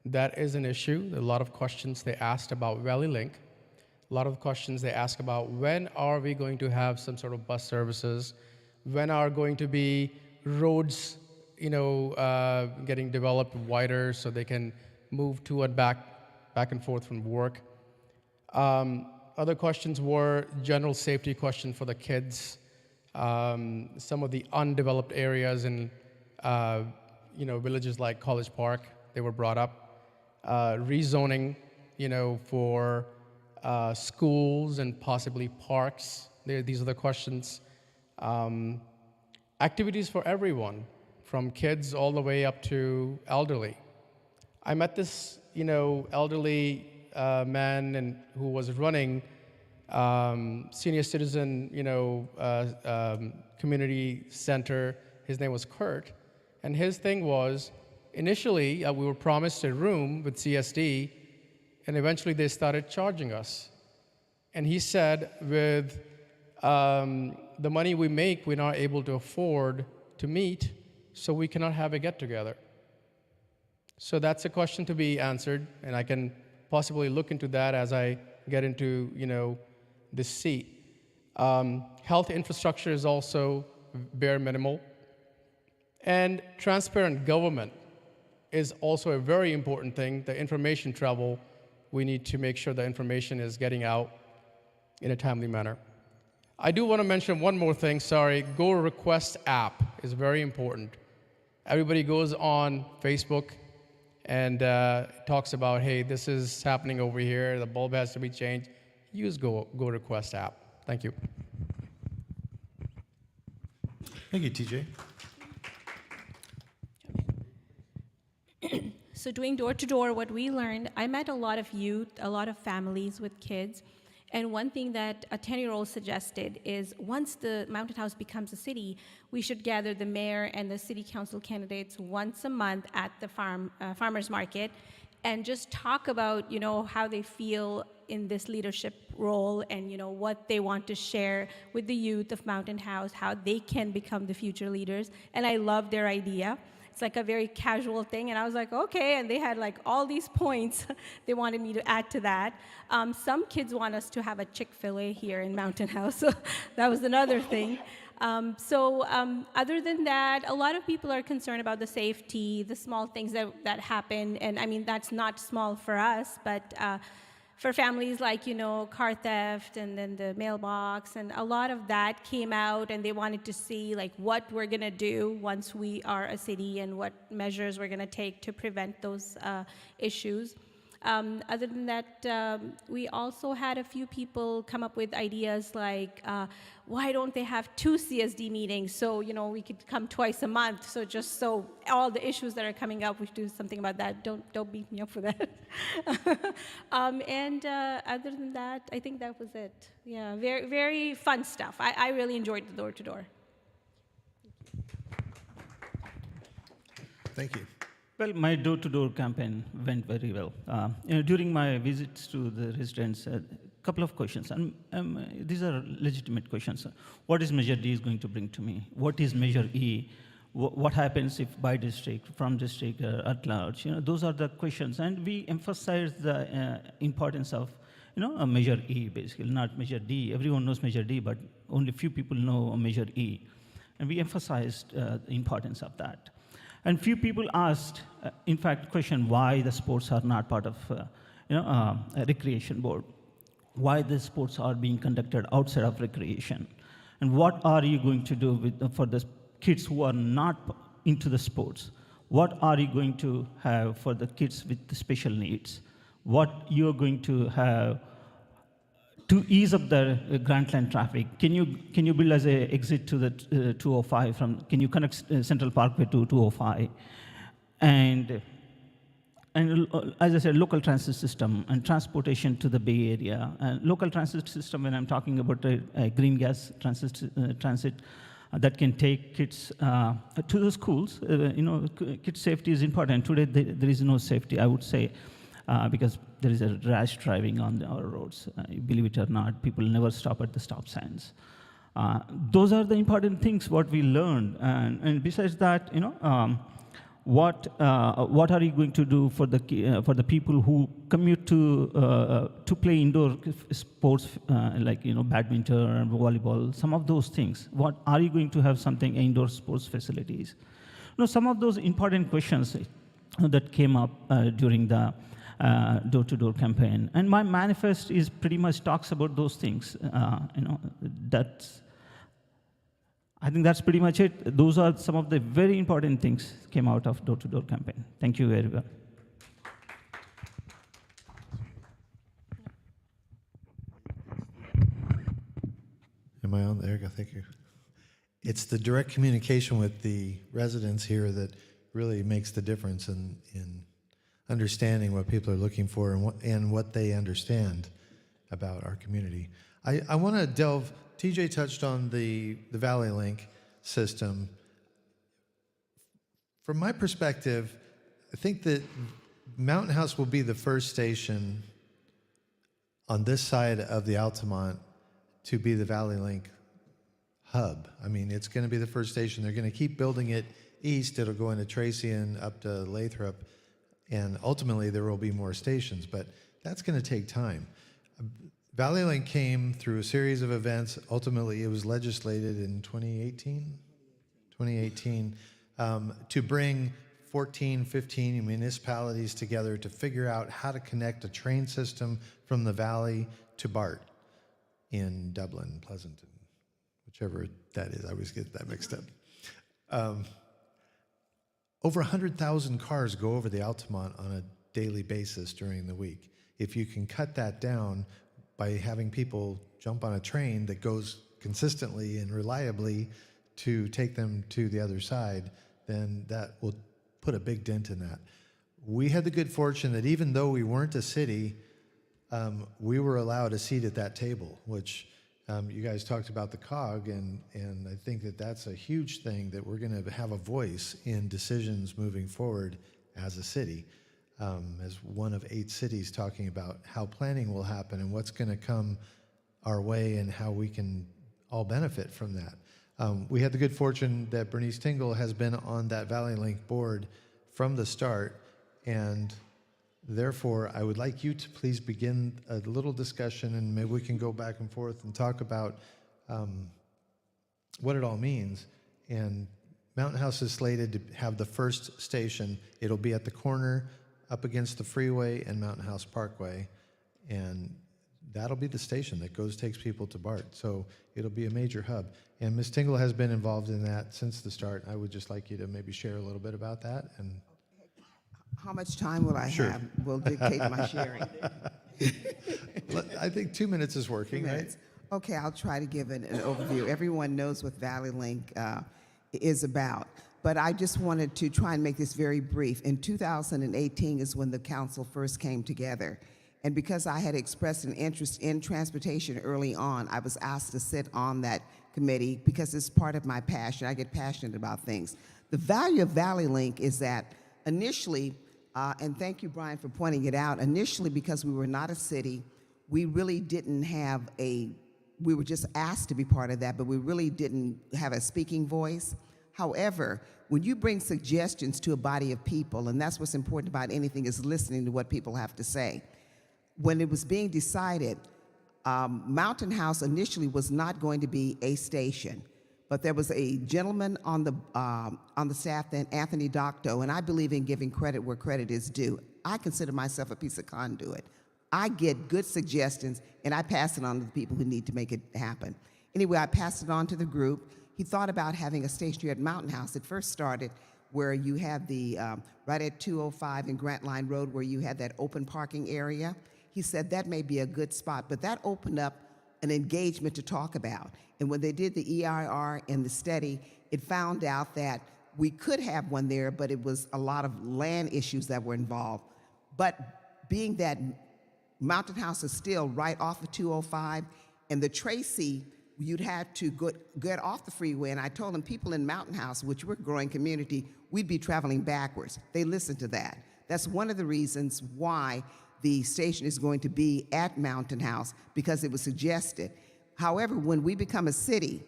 That is an issue. A lot of questions they asked about Valley Link. A lot of questions they ask about when are we going to have some sort of bus services? When are going to be roads, getting developed wider so they can move to and back and forth from work. Other questions were general safety question for the kids. Some of the undeveloped areas in villages like College Park, they were brought up. Rezoning, for schools and possibly parks. These are the questions. Activities for everyone, from kids all the way up to elderly. I met this, elderly man who was running senior citizen, community center. His name was Kurt, and his thing was, initially we were promised a room with CSD, and eventually they started charging us. And he said, with the money we make, we're not able to afford to meet, so we cannot have a get-together. So that's a question to be answered, and I can possibly look into that as I get into, this seat. Health infrastructure is also bare minimal. And transparent government is also a very important thing. The information travel, we need to make sure the information is getting out in a timely manner. I do want to mention one more thing, sorry. Go Request app is very important. Everybody goes on Facebook and talks about, hey, this is happening over here, the bulb has to be changed. Use Go Request app. Thank you. Thank you, TJ. So doing door-to-door, what we learned, I met a lot of youth, a lot of families with kids, and one thing that a 10-year-old suggested is once the Mountain House becomes a city, we should gather the mayor and the city council candidates once a month at the farmer's market and just talk about, how they feel in this leadership role and, what they want to share with the youth of Mountain House, how they can become the future leaders. And I love their idea. It's like a very casual thing, and I was like, okay, and they had like all these points they wanted me to add to that. Some kids want us to have a Chick-fil-A here in Mountain House, so that was another thing. Other than that, a lot of people are concerned about the safety, the small things that happen, and I mean, that's not small for us, but for families like, car theft and then the mailbox, and a lot of that came out, and they wanted to see like what we're gonna do once we are a city and what measures we're gonna take to prevent those issues. Other than that, we also had a few people come up with ideas like, why don't they have 2 CSD meetings so, we could come twice a month, so just so all the issues that are coming up, we should do something about that. Don't beat me up for that. Other than that, I think that was it. Yeah, very, very fun stuff. I really enjoyed the door-to-door. Thank you. Well, my door-to-door campaign went very well. During my visits to the residents, a couple of questions, and these are legitimate questions. What is Measure D is going to bring to me? What is Measure E? What happens if by district, from district, at large? Those are the questions, and we emphasize the importance of, a Measure E, basically, not Measure D. Everyone knows Measure D, but only few people know Measure E, and we emphasized the importance of that. And few people asked, in fact, question why the sports are not part of, a recreation board, why the sports are being conducted outside of recreation, and what are you going to do for the kids who are not into the sports? What are you going to have for the kids with the special needs? What you're going to have to ease up the Grant Line traffic? Can you build as a exit to the 205 from? Can you connect Central Parkway to 205? And as I said, local transit system and transportation to the Bay Area. And local transit system, when I'm talking about a green gas transit that can take kids to the schools. Kids' safety is important. Today there is no safety, I would say. Because there is a rash driving on our roads. Believe it or not, people never stop at the stop signs. Those are the important things what we learned. And besides that, what are you going to do for the people who commute to play indoor sports like badminton, volleyball, some of those things? What are you going to have something indoor sports facilities? Some of those important questions that came up during the door-to-door campaign, and my manifest is pretty much talks about those things. I think that's pretty much it. Those are some of the very important things came out of door-to-door campaign. Thank you very much. Am I on? There you go. Thank you. It's the direct communication with the residents here that really makes the difference in understanding what people are looking for and what they understand about our community. I want to delve, TJ touched on the Valley Link system. From my perspective, I think that Mountain House will be the first station on this side of the Altamont to be the Valley Link hub. I mean, it's going to be the first station. They're going to keep building it east. It'll go into Tracy and up to Lathrop. And ultimately, there will be more stations, but that's going to take time. Valley Link came through a series of events. Ultimately, it was legislated in 2018 to bring 14, 15 municipalities together to figure out how to connect a train system from the valley to BART in Dublin, Pleasanton, whichever that is. I always get that mixed up. Over 100,000 cars go over the Altamont on a daily basis during the week. If you can cut that down by having people jump on a train that goes consistently and reliably to take them to the other side, then that will put a big dent in that. We had the good fortune that even though we weren't a city, we were allowed a seat at that table, which you guys talked about the COG, and I think that that's a huge thing, that we're going to have a voice in decisions moving forward as a city. as one of 8 cities talking about how planning will happen and what's going to come our way and how we can all benefit from that. We had the good fortune that Bernice Tingle has been on that Valley Link board from the start, and therefore I would like you to please begin a little discussion, and maybe we can go back and forth and talk about what it all means. And Mountain House is slated to have the first station. It'll be at the corner up against the freeway and Mountain House Parkway, and that'll be the station that takes people to BART. So it'll be a major hub. And Ms. Tingle has been involved in that since the start. I would just like you to maybe share a little bit about that. And How much time will I have? Will dictate my sharing. I think 2 minutes is working, 2 minutes. Okay, I'll try to give an overview. Everyone knows what Valley Link is about, but I just wanted to try and make this very brief. In 2018 is when the council first came together, and because I had expressed an interest in transportation early on, I was asked to sit on that committee because it's part of my passion. I get passionate about things. The value of Valley Link is that initially, and thank you, Brian, for pointing it out, initially because we were not a city, we really didn't have we were just asked to be part of that, but we really didn't have a speaking voice. However, when you bring suggestions to a body of people, and that's what's important about anything, is listening to what people have to say. When it was being decided, Mountain House initially was not going to be a station, but there was a gentleman on the staff then, Anthony Docto, and I believe in giving credit where credit is due. I consider myself a piece of conduit. I get good suggestions, and I pass it on to the people who need to make it happen. Anyway, I passed it on to the group. He thought about having a station here at Mountain House. It first started where you had the, right at 205 and Grant Line Road, where you had that open parking area. He said that may be a good spot, but that opened up an engagement to talk about. And when they did the EIR and the study, it found out that we could have one there, but it was a lot of land issues that were involved. But being that Mountain House is still right off of 205, and the Tracy, you'd have to get off the freeway, and I told them people in Mountain House, which we're a growing community, we'd be traveling backwards. They listened to that. That's one of the reasons why the station is going to be at Mountain House, because it was suggested. However, when we become a city,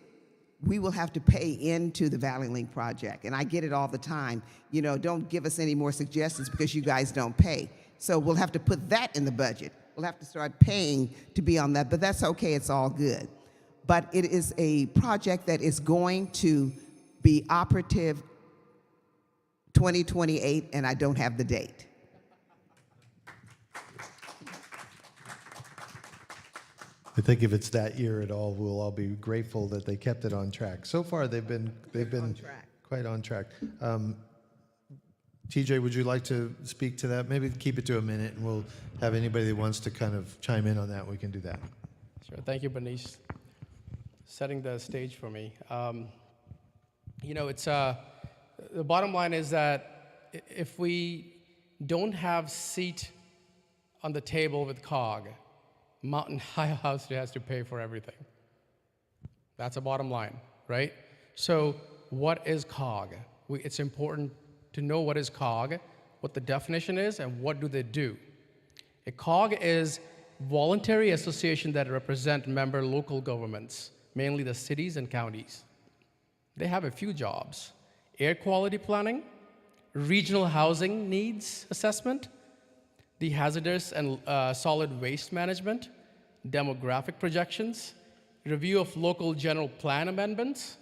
we will have to pay into the Valley Link project, and I get it all the time. You know, don't give us any more suggestions because you guys don't pay. So we'll have to put that in the budget. We'll have to start paying to be on that, but that's okay, it's all good. But it is a project that is going to be operative 2028, and I don't have the date. I think if it's that year at all, we'll all be grateful that they kept it on track. So far, they've been quite on track. TJ, would you like to speak to that? Maybe keep it to a minute, and we'll have anybody that wants to kind of chime in on that. We can do that. Sure. Thank you, Bernice, setting the stage for me. You know, it's the bottom line is that if we don't have seat on the table with COG, Mountain House has to pay for everything. That's a bottom line, right? So what is COG? It's important to know what is COG, what the definition is, and what do they do. A COG is voluntary association that represent member local governments, mainly the cities and counties. They have a few jobs: air quality planning, regional housing needs assessment, the hazardous and solid waste management, demographic projections, review of local general plan amendments.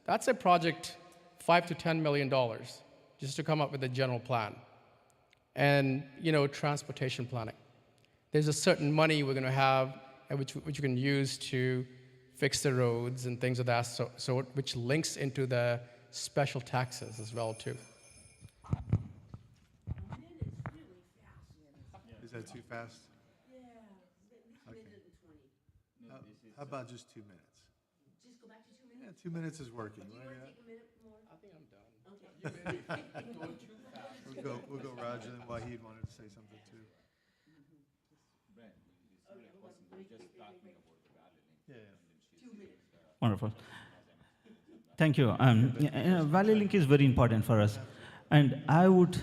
That's a project, $5 to $10 million, just to come up with a general plan. And, you know, transportation planning. There's a certain money we're going to have, which you can use to fix the roads and things of that sort, which links into the special taxes as well, too. Is that too fast? Yeah. Okay. How about just 2 minutes? Just go back to 2 minutes? Yeah, 2 minutes is working. Do you want to take a minute more? I think I'm done. Okay. We'll go Raj, and then Wahid wanted to say something too. Wonderful. Thank you. Valley Link is very important for us. And I would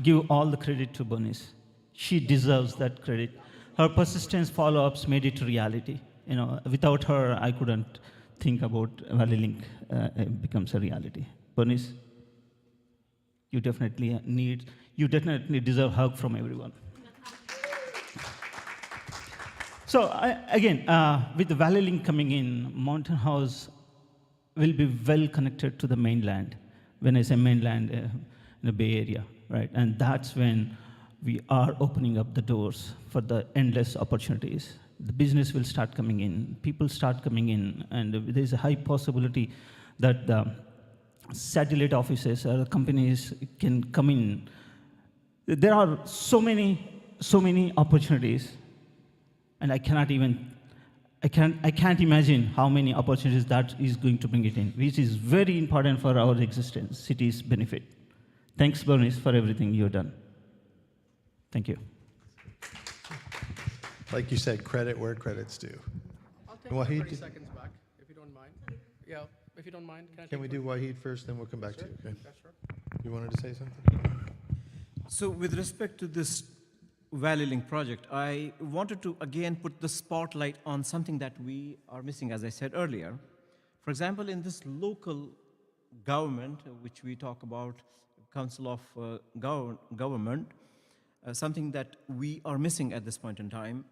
give all the credit to Bernice. She deserves that credit. Her persistence follow-ups made it reality. Without her, I couldn't think about Valley Link becomes a reality. Bernice, you definitely deserve a hug from everyone. So again, with the Valley Link coming in, Mountain House will be well connected to the mainland. When I say mainland, in the Bay Area, right? And that's when we are opening up the doors for the endless opportunities. The business will start coming in, people start coming in, and there's a high possibility that the satellite offices or companies can come in. There are so many opportunities, and I can't imagine how many opportunities that is going to bring it in, which is very important for our existence, city's benefit. Thanks, Bernice, for everything you've done. Thank you. Like you said, credit where credit's due. I'll take Wahid, 30 did- seconds back, if you don't mind. Yeah, if you don't mind. Can we do Wahid first, then we'll come back to you, okay? Yeah, sure. You wanted to say something? So with respect to this Valley Link project, I wanted to again put the spotlight on something that we are missing, as I said earlier. For example, in this local government, which we talk about, Council of Government, something that we are missing at this point in time.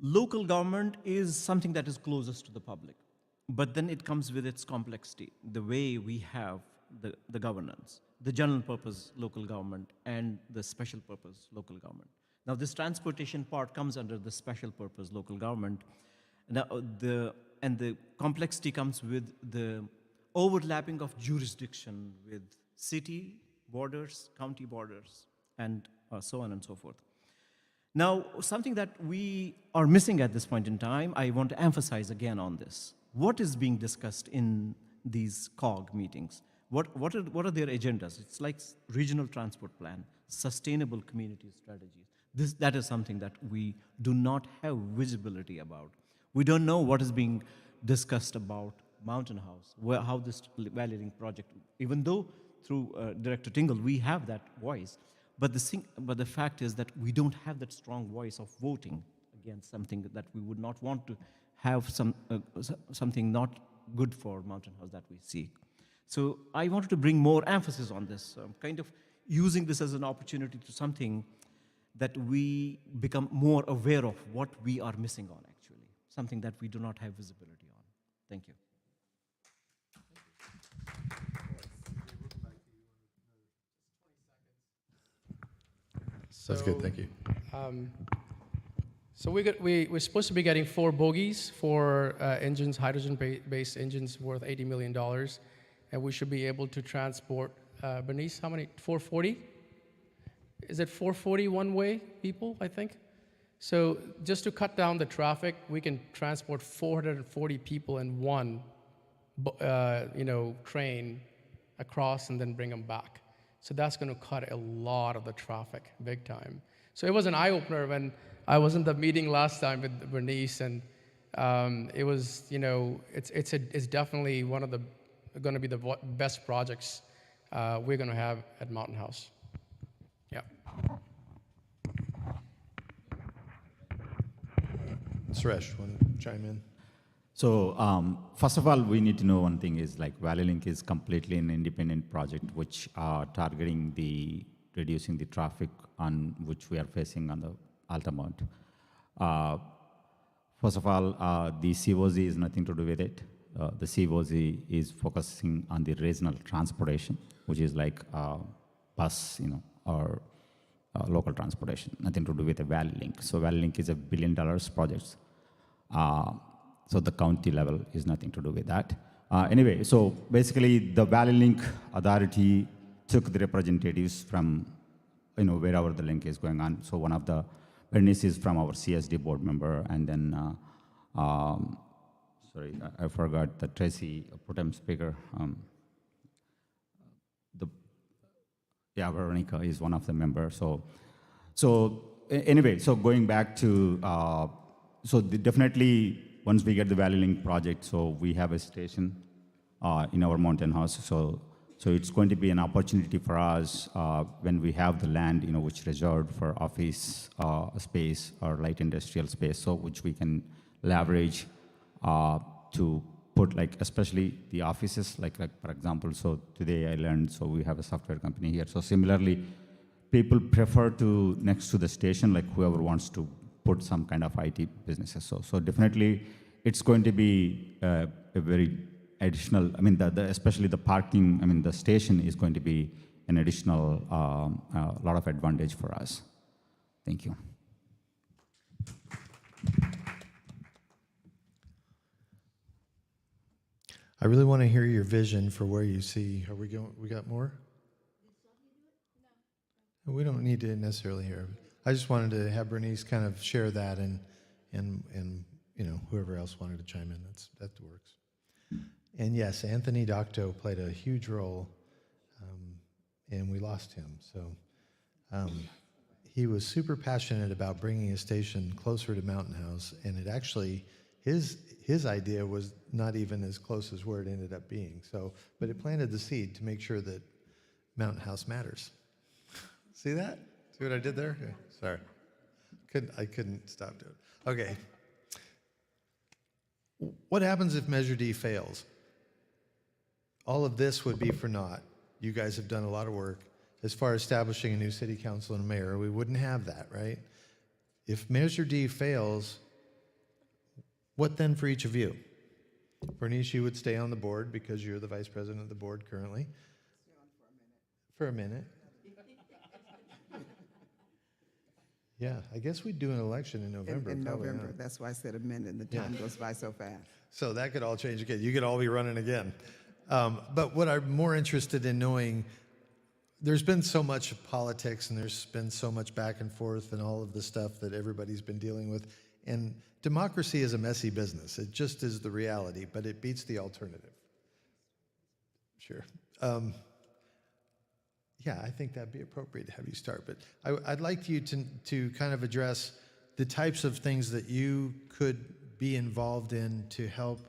Local government is something that is closest to the public, but then it comes with its complexity, the way we have the governance, the general purpose local government and the special purpose local government. Now this transportation part comes under the special purpose local government. Now the complexity comes with the overlapping of jurisdiction with city borders, county borders, and so on and so forth. Now, something that we are missing at this point in time, I want to emphasize again on this. What is being discussed in these COG meetings? What are their agendas? It's like regional transport plan, sustainable community strategies. That is something that we do not have visibility about. We don't know what is being discussed about Mountain House, how this Valley Link project, even though through Director Tingle we have that voice, but the fact is that we don't have that strong voice of voting against something that we would not want to have something not good for Mountain House that we seek. So I wanted to bring more emphasis on this, kind of using this as an opportunity to something that we become more aware of what we are missing on actually, something that we do not have visibility on. Thank you. That's good, thank you. So we're supposed to be getting 4 bogies for engines, hydrogen-based engines worth $80 million, and we should be able to transport, Bernice, how many, 440? Is it 440 one-way people, I think? So just to cut down the traffic, we can transport 440 people in one train across and then bring them back. So that's going to cut a lot of the traffic, big time. So it was an eye-opener when I was in the meeting last time with Bernice, and it was, it's definitely one of the going to be the best projects we're going to have at Mountain House. Yeah. Suresh, want to chime in? So first of all, we need to know one thing is like Valley Link is completely an independent project which are targeting reducing the traffic on which we are facing on the Altamont. First of all, the COZ is nothing to do with it. The COZ is focusing on the regional transportation, which is like bus, or local transportation, nothing to do with the Valley Link. So Valley Link is $1 billion project. So the county level is nothing to do with that. Anyway, so basically the Valley Link Authority took the representatives from, wherever the link is going on. So one of the witnesses from our CSD board member, and then, sorry, I forgot the Tracy, pro-tem speaker. Veronica is one of the members. So anyway, so going back to, definitely, once we get the Valley Link project, so we have a station in our Mountain House. So So it's going to be an opportunity for us when we have the land, which is reserved for office space or light industrial space, so which we can leverage to put, like, especially the offices, like for example, so today I learned, so we have a software company here. So similarly, people prefer to next to the station, like whoever wants to put some kind of IT businesses. So definitely, it's going to be a very additional. I mean, especially the parking. I mean, the station is going to be an additional lot of advantage for us. Thank you. I really want to hear your vision for where you see. Are we going? We got more? No. We don't need to necessarily hear. I just wanted to have Bernice kind of share that, and whoever else wanted to chime in. That works. And yes, Anthony Docto played a huge role, and we lost him. So he was super passionate about bringing a station closer to Mountain House, and it actually, his idea was not even as close as where it ended up being. So, but it planted the seed to make sure that Mountain House matters. See that? See what I did there? Okay. Sorry. I couldn't stop doing it. Okay. What happens if Measure D fails? All of this would be for naught. You guys have done a lot of work. As far as establishing a new city council and mayor, we wouldn't have that, right? If Measure D fails, what then for each of you? Bernice, you would stay on the board because you're the vice president of the board currently. Stay on for a minute. Yeah, I guess we'd do an election in November. In November. Not. That's why I said a minute, and the time goes by so fast. So that could all change again. You could all be running again. But what I'm more interested in knowing, there's been so much politics and there's been so much back and forth and all of the stuff that everybody's been dealing with. And democracy is a messy business. It just is the reality, but it beats the alternative. Sure. Yeah, I think that'd be appropriate to have you start. But I'd like you to kind of address the types of things that you could be involved in to help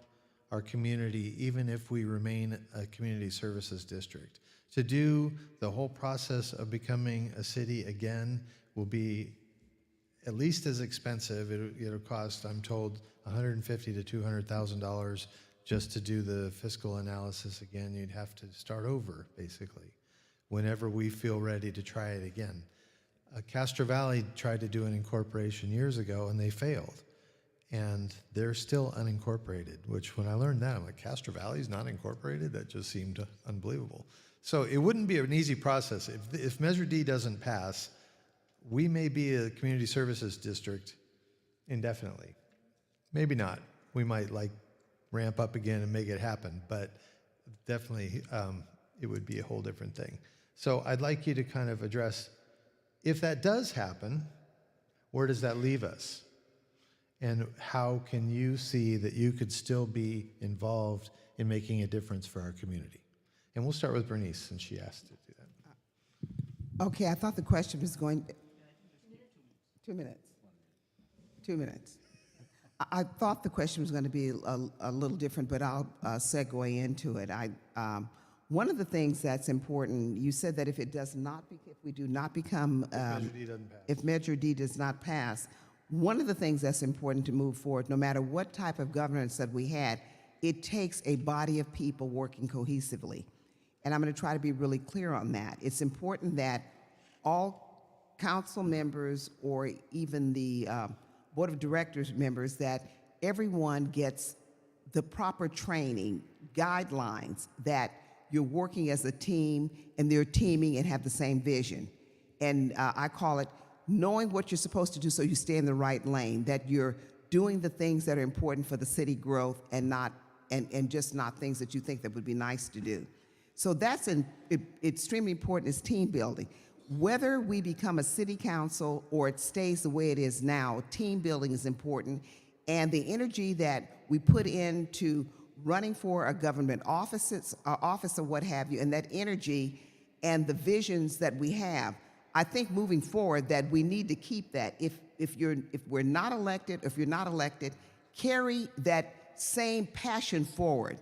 our community, even if we remain a community services district. To do the whole process of becoming a city again will be at least as expensive. It'll cost, I'm told, $150,000 to $200,000 just to do the fiscal analysis again. You'd have to start over, basically, whenever we feel ready to try it again. Castro Valley tried to do an incorporation years ago, and they failed. And they're still unincorporated, which when I learned that, I'm like, Castro Valley's not incorporated? That just seemed unbelievable. So it wouldn't be an easy process. If Measure D doesn't pass, we may be a community services district indefinitely. Maybe not. We might ramp up again and make it happen, but definitely it would be a whole different thing. So I'd like you to kind of address, if that does happen, where does that leave us? And how can you see that you could still be involved in making a difference for our community? And we'll start with Bernice, since she asked to do that. Okay, I thought the question was going. 2 minutes. 2 minutes. I thought the question was going to be a little different, but I'll segue into it. One of the things that's important, you said that if we do not become, if Measure D does not pass, one of the things that's important to move forward, no matter what type of governance that we had, it takes a body of people working cohesively. And I'm going to try to be really clear on that. It's important that all council members or even the board of directors members, that everyone gets the proper training, guidelines, that you're working as a team and they're teaming and have the same vision. And I call it knowing what you're supposed to do so you stay in the right lane, that you're doing the things that are important for the city growth and just not things that you think that would be nice to do. So that's extremely important, is team building. Whether we become a city council or it stays the way it is now, team building is important, and the energy that we put into running for a government office or what have you, and that energy and the visions that we have, I think moving forward that we need to keep that. If we're not elected, carry that same passion forward.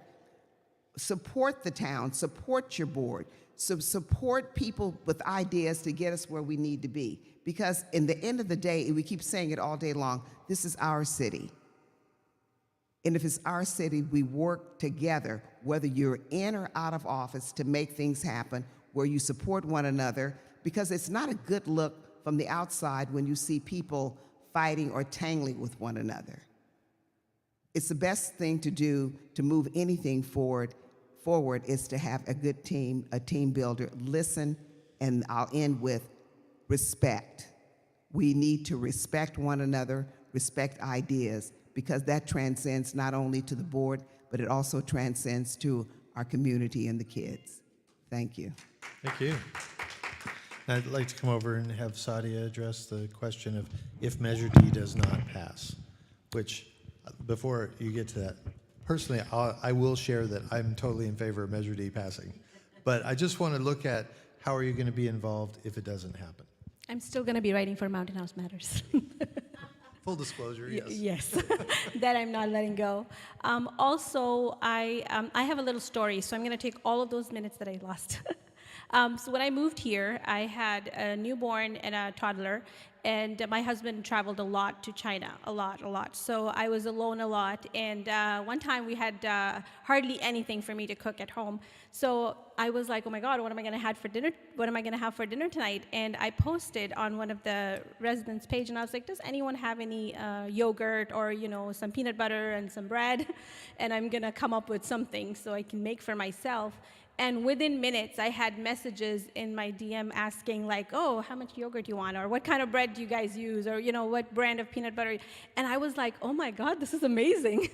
support the town, support your board, support people with ideas to get us where we need to be. Because in the end of the day, we keep saying it all day long, this is our city. And if it's our city, we work together, whether you're in or out of office, to make things happen, where you support one another, because it's not a good look from the outside when you see people fighting or tangling with one another. It's the best thing to do to move anything forward is to have a good team, a team builder. Listen, and I'll end with respect. We need to respect one another, respect ideas, because that transcends not only to the board, but it also transcends to our community and the kids. Thank you. Thank you. I'd like to come over and have Sadia address the question of if Measure D does not pass, which, before you get to that, personally, I will share that I'm totally in favor of Measure D passing. But I just want to look at how are you going to be involved if it doesn't happen? I'm still going to be writing for Mountain House Matters. Full disclosure, yes. Yes, that I'm not letting go. Also, I have a little story, so I'm going to take all of those minutes that I lost. So when I moved here, I had a newborn and a toddler, and my husband traveled a lot to China, a lot. So I was alone a lot, and one time we had hardly anything for me to cook at home. So I was like, oh my God, what am I gonna have for dinner? What am I gonna have for dinner tonight? And I posted on one of the residents' page, and I was like, does anyone have any yogurt or some peanut butter and some bread? And I'm gonna come up with something so I can make for myself. And within minutes, I had messages in my DM asking like, oh, how much yogurt do you want? Or what kind of bread do you guys use? Or, what brand of peanut butter? And I was like, oh my God, this is amazing.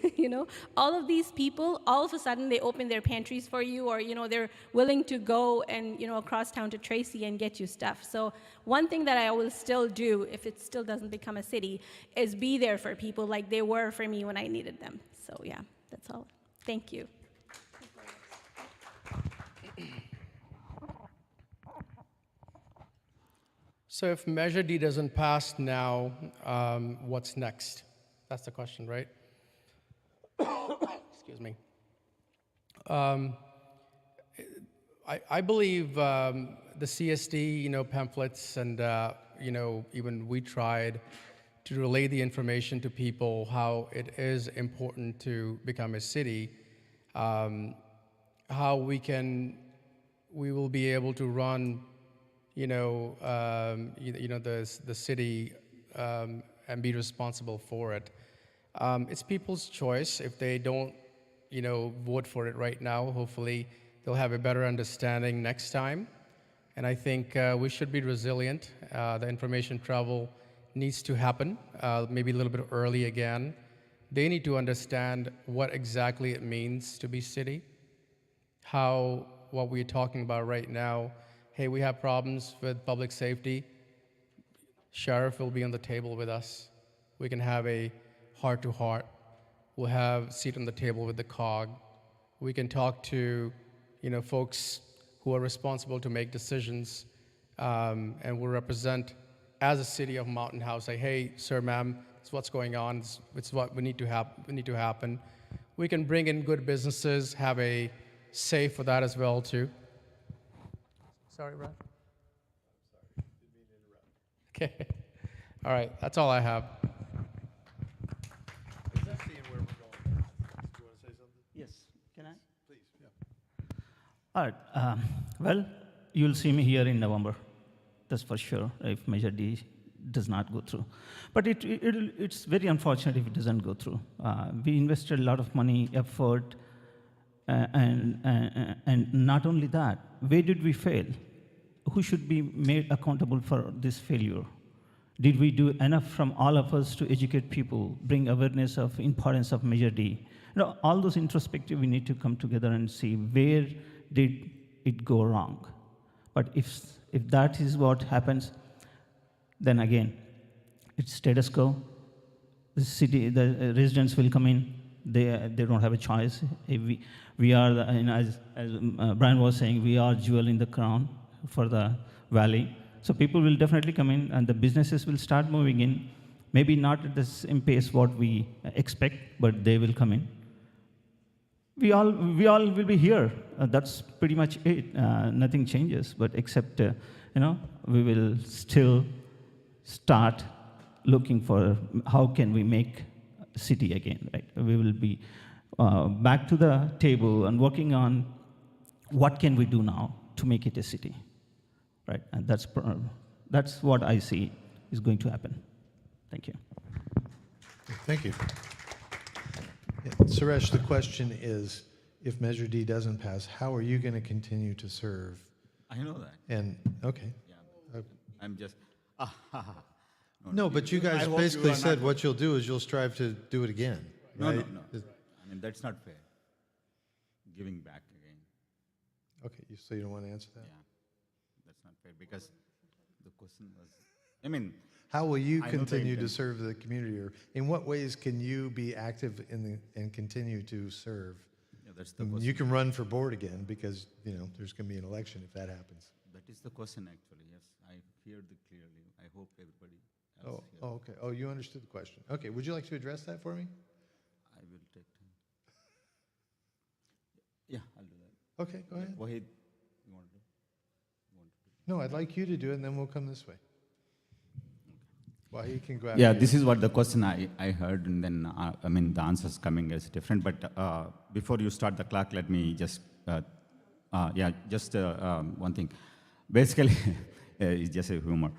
All of these people, all of a sudden they open their pantries for you, or, they're willing to go and, across town to Tracy and get you stuff. So one thing that I will still do, if it still doesn't become a city, is be there for people like they were for me when I needed them. So yeah, that's all. Thank you. So if Measure D doesn't pass now, what's next? That's the question, right? Excuse me. I believe the CSD, pamphlets, and even we tried to relay the information to people how it is important to become a city, how we will be able to run the city and be responsible for it. It's people's choice. If they don't, vote for it right now, hopefully they'll have a better understanding next time. And I think we should be resilient. The information travel needs to happen, maybe a little bit early again. They need to understand what exactly it means to be city, what we're talking about right now. Hey, we have problems with public safety. Sheriff will be on the table with us. We can have a heart-to-heart. We'll have a seat on the table with the COG. We can talk to, folks who are responsible to make decisions, and we'll represent, as a city of Mountain House, say, hey, sir, ma'am, it's what's going on. It's what we need to happen. We can bring in good businesses, have a say for that as well, too. Sorry, Brad. I'm sorry. Didn't mean to interrupt. Okay. All right. That's all I have. Is that seeing where we're going? Do you want to say something? Yes, can I? Please, yeah. All right. Well, you'll see me here in November. That's for sure, if Measure D does not go through. But it's very unfortunate if it doesn't go through. We invested a lot of money, effort, and not only that, where did we fail? Who should be made accountable for this failure? Did we do enough from all of us to educate people, bring awareness of importance of Measure D? All those introspective, we need to come together and see where did it go wrong. But if that is what happens, then again, it's status quo. The residents will come in. They don't have a choice. We are, as Brian was saying, we are jewel in the crown for the valley. So people will definitely come in, and the businesses will start moving in. Maybe not at the same pace what we expect, but they will come in. we all will be here. That's pretty much it. Nothing changes, but except we will still start looking for how can we make city again, right? We will be back to the table and working on what can we do now to make it a city, right? And that's what I see is going to happen. Thank you. Thank you. Yeah, Suresh, the question is, if Measure D doesn't pass, how are you going to continue to serve? I know that. And, okay. Yeah. I'm just. No, but you I guys hope you basically are said not- what you'll do is you'll strive to do it again, No, right? no, no. I mean, that's not fair. Giving back again. Okay, so you don't want to answer that? Yeah. That's not fair because the question was. I mean. How will you I know the continue to intent. serve the community, or in what ways can you be active and continue to serve? Yeah, that's the I mean, question. you can run for board again because there's going to be an election if that happens. That is the question actually. Yes, I heard it clearly. I hope everybody else Oh, hears. oh, okay. Oh, you understood the question. Okay, would you like to address that for me? I will take time. Yeah, I'll do that. Okay, go ahead. Wahid, you want to do? No, I'd like you to do it, and then we'll come this way. Well, he can go after Yeah, you. this is what the question I heard, and then I mean the answers coming is different. But before you start the clock, let me just one thing. Basically, it's just a humor.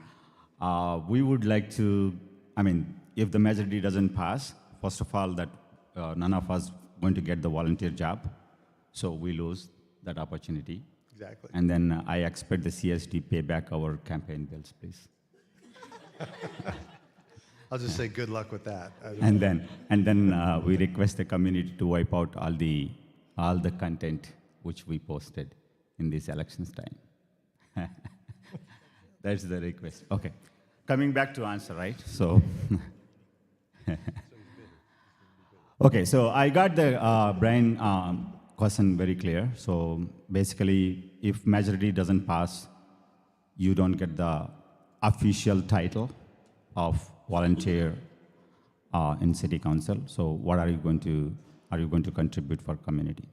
We would like to. I mean, if the Measure D doesn't pass, first of all, that none of us going to get the volunteer job, so we lose that opportunity. Exactly. And then I expect the CSD pay back our campaign bills, please. I'll just say good luck with that. And then we request the community to wipe out all the content which we posted in this elections time. That's the request. Okay, coming back to answer, right? So, okay, so I got the Brian question very clear. So basically, if Measure D doesn't pass, you don't get the official title of volunteer in city council. So what are you going to contribute for community?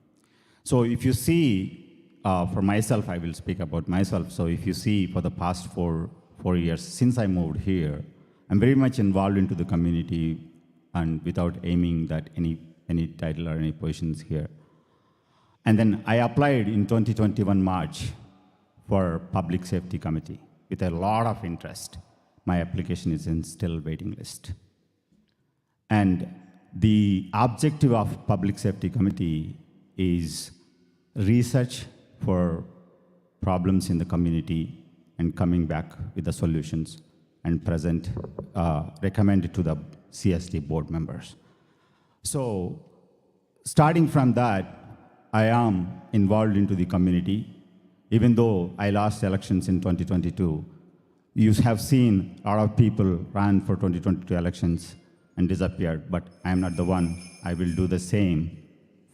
So if you see, for myself, I will speak about myself. So if you see for the past four years since I moved here, I'm very much involved into the community and without aiming that any title or any positions here. And then I applied in 2021 March for Public Safety Committee with a lot of interest. My application is in still waiting list. And the objective of Public Safety Committee is research for problems in the community and coming back with the solutions and recommend it to the CSD board members. So starting from that, I am involved into the community. Even though I lost elections in 2022, you have seen a lot of people ran for 2022 elections and disappeared, but I am not the one. I will do the same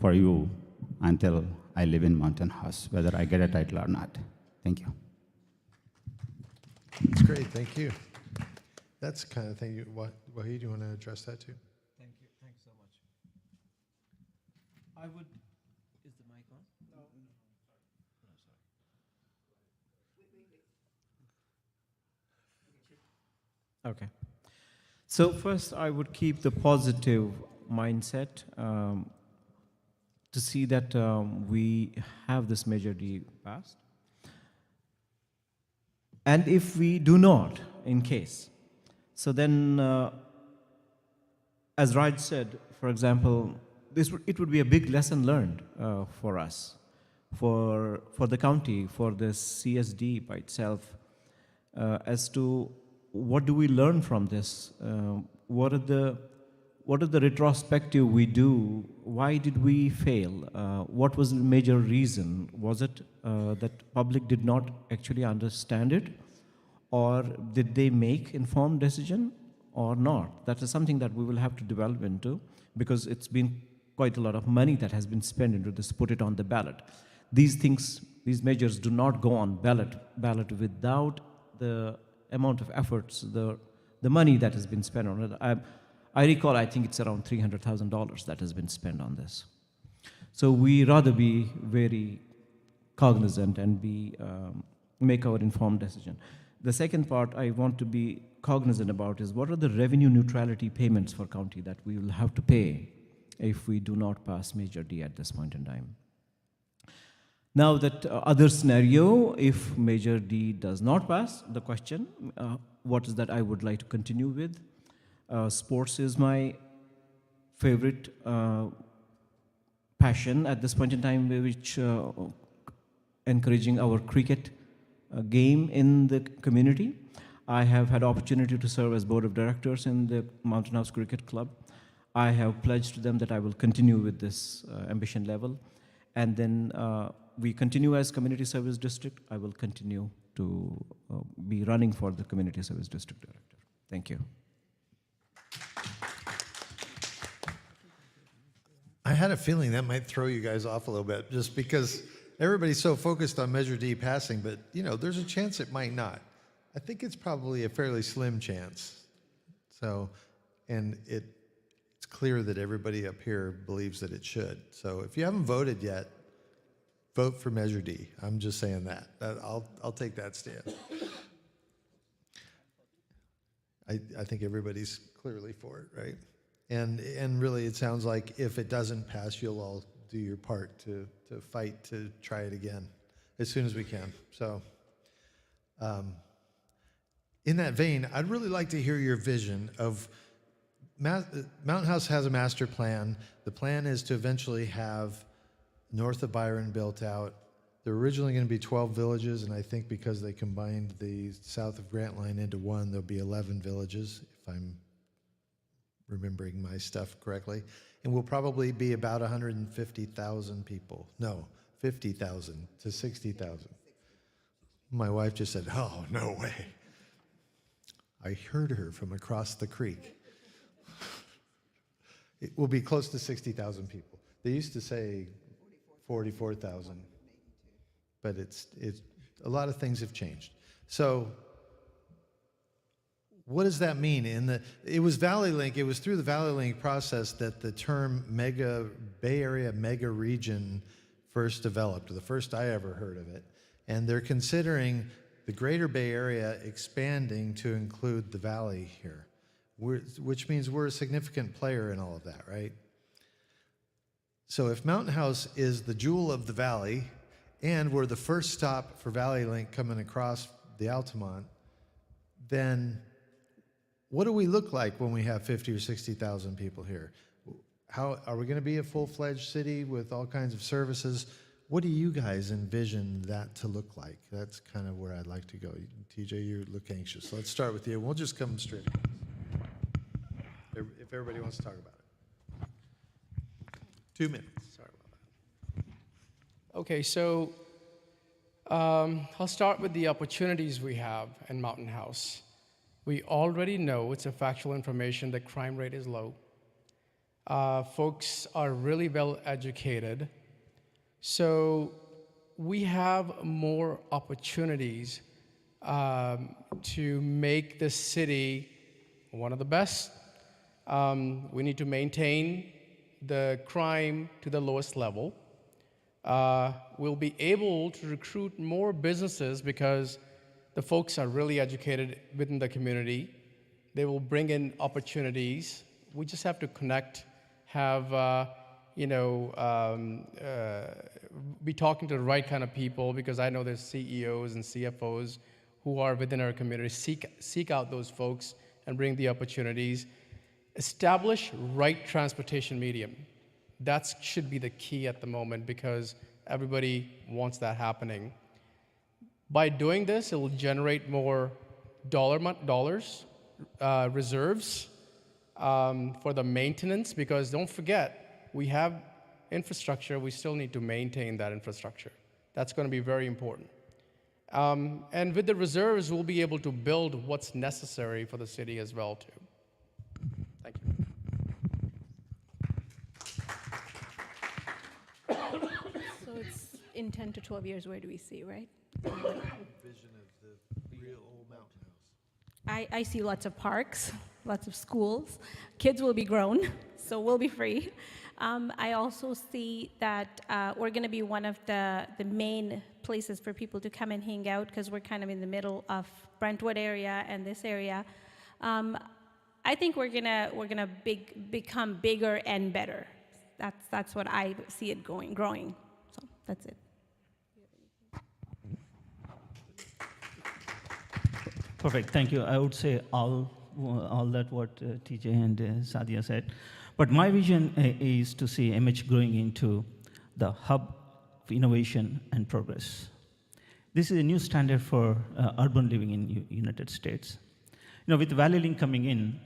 for you until I live in Mountain House, whether I get a title or not. Thank you. That's great. Thank you. That's the kind of thing. Wahid, you want to address that too? Thank you. Thanks so much. I would. Is the mic on? No. Sorry. Okay. So first, I would keep the positive mindset to see that we have this Measure D passed. And if we do not, in case, so then, as Raj said, for example, it would be a big lesson learned for us, for the county, for the CSD by itself, as to what do we learn from this? What are the retrospective we do? Why did we fail? What was the major reason? Was it that public did not actually understand it? Or did they make informed decision or not? That is something that we will have to develop into, because it's been quite a lot of money that has been spent into this, put it on the ballot. These things, these measures do not go on ballot without the amount of efforts, the money that has been spent on it. I recall, I think it's around $300,000 that has been spent on this. So we rather be very cognizant and make our informed decision. The second part I want to be cognizant about is what are the revenue neutrality payments for county that we will have to pay if we do not pass Measure D at this point in time. Now that other scenario, if Measure D does not pass, the question, what is that I would like to continue with? Sports is my favorite passion at this point in time, which encouraging our cricket game in the community. I have had opportunity to serve as board of directors in the Mountain House Cricket Club. I have pledged to them that I will continue with this ambition level. And then we continue as community service district. I will continue to be running for the community service district director. Thank you. I had a feeling that might throw you guys off a little bit, just because everybody's so focused on Measure D passing, but there's a chance it might not. I think it's probably a fairly slim chance. So, and it's clear that everybody up here believes that it should. So if you haven't voted yet, vote for Measure D. I'm just saying that. I'll take that stand. I think everybody's clearly for it, right? And really, it sounds like if it doesn't pass, you'll all do your part to fight to try it again as soon as we can. So in that vein, I'd really like to hear your vision of Mountain House has a master plan. The plan is to eventually have north of Byron built out. There are originally going to be 12 villages, and I think because they combined the south of Grant Line into one, there'll be 11 villages, if I'm remembering my stuff correctly. And we'll probably be about 150,000 people. No, 50,000 to 60,000. My wife just said, "Oh, no way." I heard her from across the creek. It will be close to 60,000 people. They used to say 44,000, but it's a lot of things have changed. So what does that mean? It was Valley Link. It was through the Valley Link process that the term Bay Area mega region first developed, or the first I ever heard of it. And they're considering the greater Bay Area expanding to include the Valley here, which means we're a significant player in all of that, right? So if Mountain House is the jewel of the Valley, and we're the first stop for Valley Link coming across the Altamont, then what do we look like when we have 50 or 60,000 people here? How are we going to be a full-fledged city with all kinds of services? What do you guys envision that to look like? That's kind of where I'd like to go. TJ, you look anxious. So let's start with you. We'll just come straight. If everybody wants to talk about it. 2 minutes. Sorry about that. Okay, so I'll start with the opportunities we have in Mountain House. We already know, it's a factual information, that crime rate is low. Folks are really well educated. So we have more opportunities to make the city one of the best. We need to maintain the crime to the lowest level. We'll be able to recruit more businesses because the folks are really educated within the community. They will bring in opportunities. We just have to connect, be talking to the right kind of people, because I know there's CEOs and CFOs who are within our community. Seek out those folks and bring the opportunities. Establish right transportation medium. That should be the key at the moment, because everybody wants that happening. By doing this, it will generate more dollars, reserves for the maintenance, because don't forget, we have infrastructure, we still need to maintain that infrastructure. That's going to be very important. And with the reserves, we'll be able to build what's necessary for the city as well, too. Thank you. So it's in 10 to 12 years, where do we see, right? Vision of the real old Mountain House. I see lots of parks, lots of schools. Kids will be grown, so we'll be free. I also see that we're going to be one of the main places for people to come and hang out because we're kind of in the middle of Brentwood area and this area. I think we're gonna become bigger and better. That's what I see it growing. So that's it. Perfect. Thank you. I would say all that what TJ and Sadia said. But my vision is to see MH growing into the hub of innovation and progress. This is a new standard for urban living in United States. With the Valley Link coming in,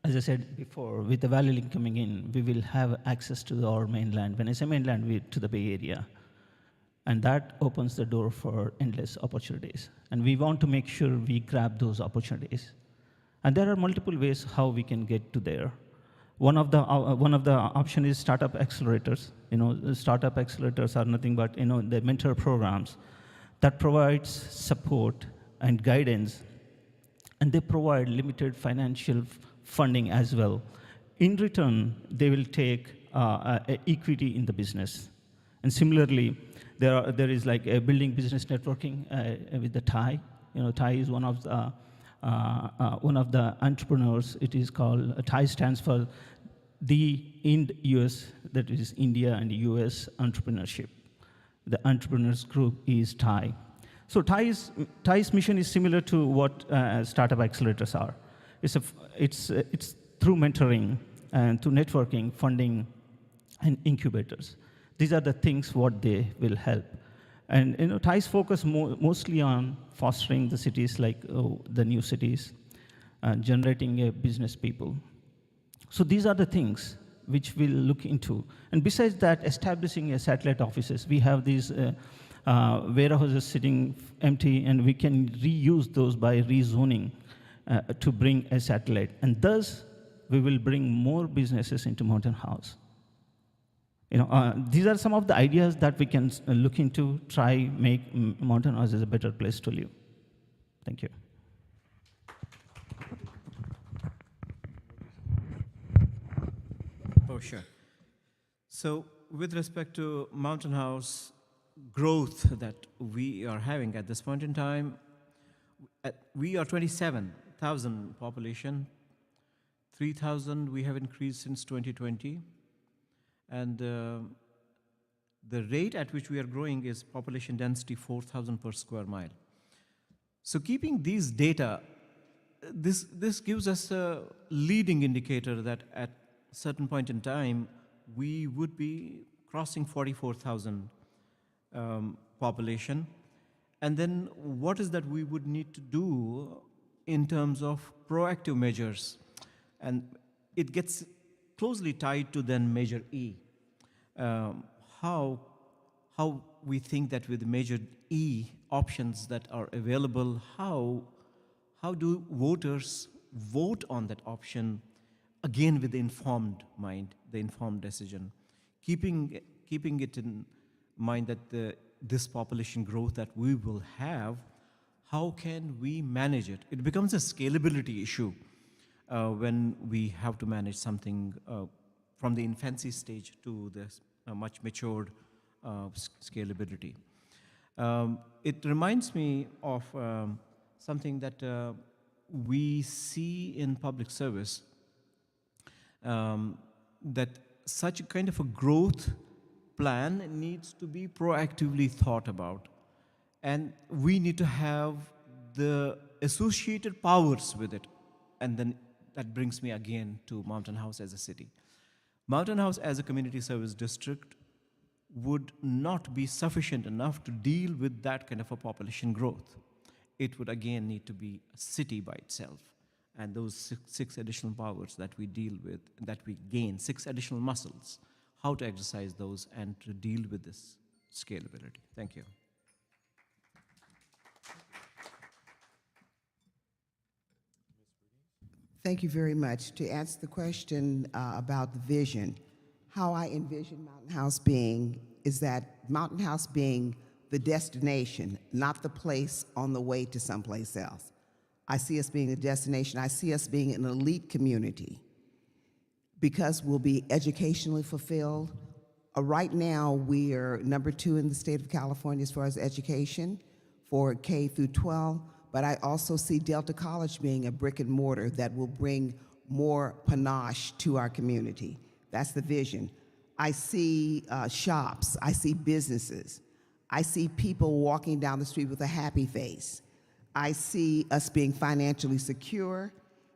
as I said before, with the Valley Link coming in, we will have access to our mainland. When I say mainland, to the Bay Area. And that opens the door for endless opportunities. And we want to make sure we grab those opportunities. And there are multiple ways how we can get to there. One of the option is startup accelerators. The startup accelerators are nothing but the mentor programs that provides support and guidance, and they provide limited financial funding as well. In return, they will take equity in the business. And similarly, there is like a building business networking with the TIE. TIE is one of the entrepreneurs. It is called, TIE stands for the US, that is India and US entrepreneurship. The entrepreneurs group is TIE. So TIE's mission is similar to what startup accelerators are. It's through mentoring and through networking, funding, and incubators. These are the things what they will help. And TIE's focus mostly on fostering the cities like the new cities, generating business people. So these are the things which we'll look into. And besides that, establishing satellite offices. We have these warehouses sitting empty, and we can reuse those by rezoning to bring a satellite. And thus, we will bring more businesses into Mountain House. These are some of the ideas that we can look into, try make Mountain House as a better place to live. Thank you. Oh, sure. So with respect to Mountain House growth that we are having at this point in time, we are 27,000 population, 3,000 we have increased since 2020. And the rate at which we are growing is population density 4,000 per square mile. So keeping these data, this gives us a leading indicator that at a certain point in time, we would be crossing 44,000 population. And then what is that we would need to do in terms of proactive measures? And it gets closely tied to then measure E. How we think that with measure E options that are available, how do voters vote on that option, again with the informed mind, the informed decision, keeping it in mind that this population growth that we will have, how can we manage it? It becomes a scalability issue when we have to manage something from the infancy stage to this much matured scalability. It reminds me of something that we see in public service, that such a kind of a growth plan needs to be proactively thought about. And we need to have the associated powers with it. And then that brings me again to Mountain House as a city. Mountain House as a community service district would not be sufficient enough to deal with that kind of a population growth. It would again need to be a city by itself. And those six additional powers that we deal with, that we gain, 6 additional muscles, how to exercise those and to deal with this scalability. Thank you. Thank you very much. To answer the question about the vision, how I envision Mountain House being is that Mountain House being the destination, not the place on the way to someplace else. I see us being a destination. I see us being an elite community because we'll be educationally fulfilled. Right now, we are number 2 in the state of California as far as education for K through 12, but I also see Delta College being a brick and mortar that will bring more panache to our community. That's the vision. I see shops, I see businesses, I see people walking down the street with a happy face. I see us being financially secure,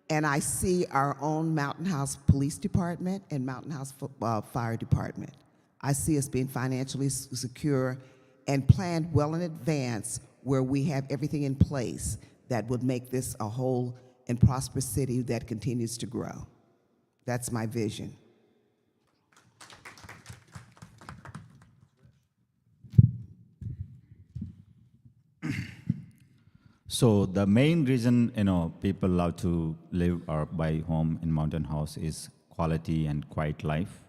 and I see our own Mountain House Police Department and Mountain House Fire Department. I see us being financially secure and planned well in advance where we have everything in place that would make this a whole and prosperous city that continues to grow. That's my vision. So the main reason people love to live or buy home in Mountain House is quality and quiet life,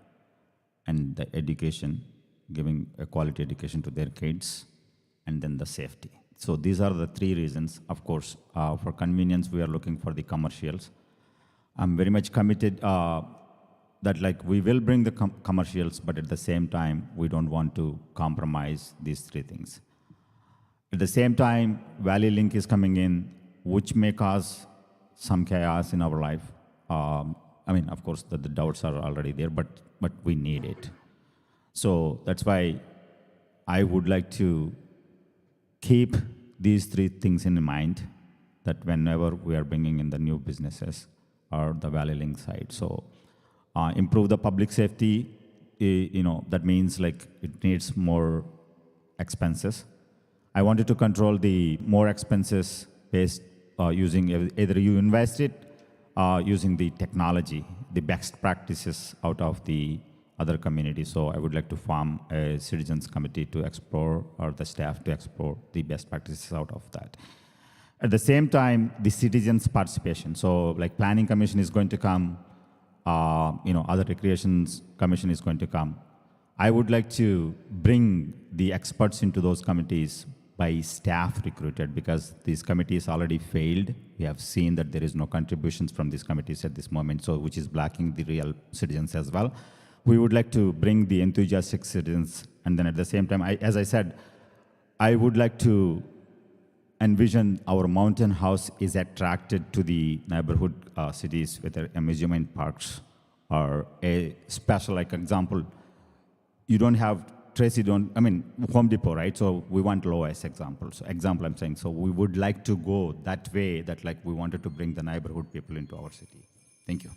and the education, giving a quality education to their kids, and then the safety. So these are the 3 reasons. Of course, for convenience, we are looking for the commercials. I'm very much committed that we will bring the commercials, but at the same time, we don't want to compromise these 3 things. At the same time, Valley Link is coming in, which may cause some chaos in our life. Of course, the doubts are already there, but we need it. So that's why I would like to keep these 3 things in mind, that whenever we are bringing in the new businesses or the Valley Link side. So improve the public safety, that means it needs more expenses. I wanted to control the more expenses based using either you invest it using the technology, the best practices out of the other communities. So I would like to form a citizens committee to explore, or the staff to explore the best practices out of that. At the same time, the citizens' participation. So planning commission is going to come, other recreations commission is going to come. I would like to bring the experts into those committees by staff recruited, because these committees already failed. We have seen that there is no contributions from these committees at this moment, so which is blocking the real citizens as well. We would like to bring the enthusiastic citizens, and then at the same time, as I said, I would like to envision our Mountain House is attracted to the neighborhood cities with their amusement parks, or a special example. You don't have Home Depot, right? So we want Lowe's example. So I'm saying, so we would like to go that way, that we wanted to bring the neighborhood people into our city. Thank you.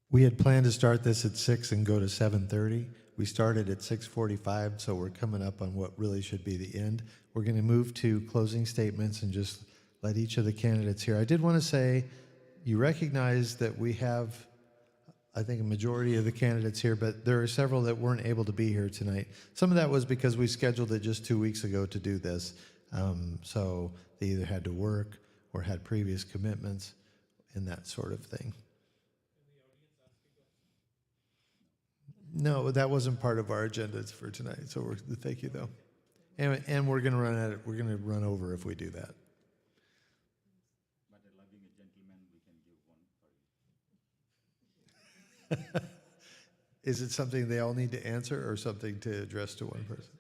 We had planned to start this at 6 and go to 7:30. We started at 6:45, so we're coming up on what really should be the end. We're going to move to closing statements and just let each of the candidates here. I did want to say, you recognize that we have, I think, a majority of the candidates here, but there are several that weren't able to be here tonight. Some of that was because we scheduled it just 2 weeks ago to do this. So they either had to work or had previous commitments and that sort of thing. No, that wasn't part of our agendas for tonight. So thank you, though. And we're going to run at it. We're going to run over if we do that. But loving a gentleman, we can give one. Is it something they all need to answer, or something to address to one person?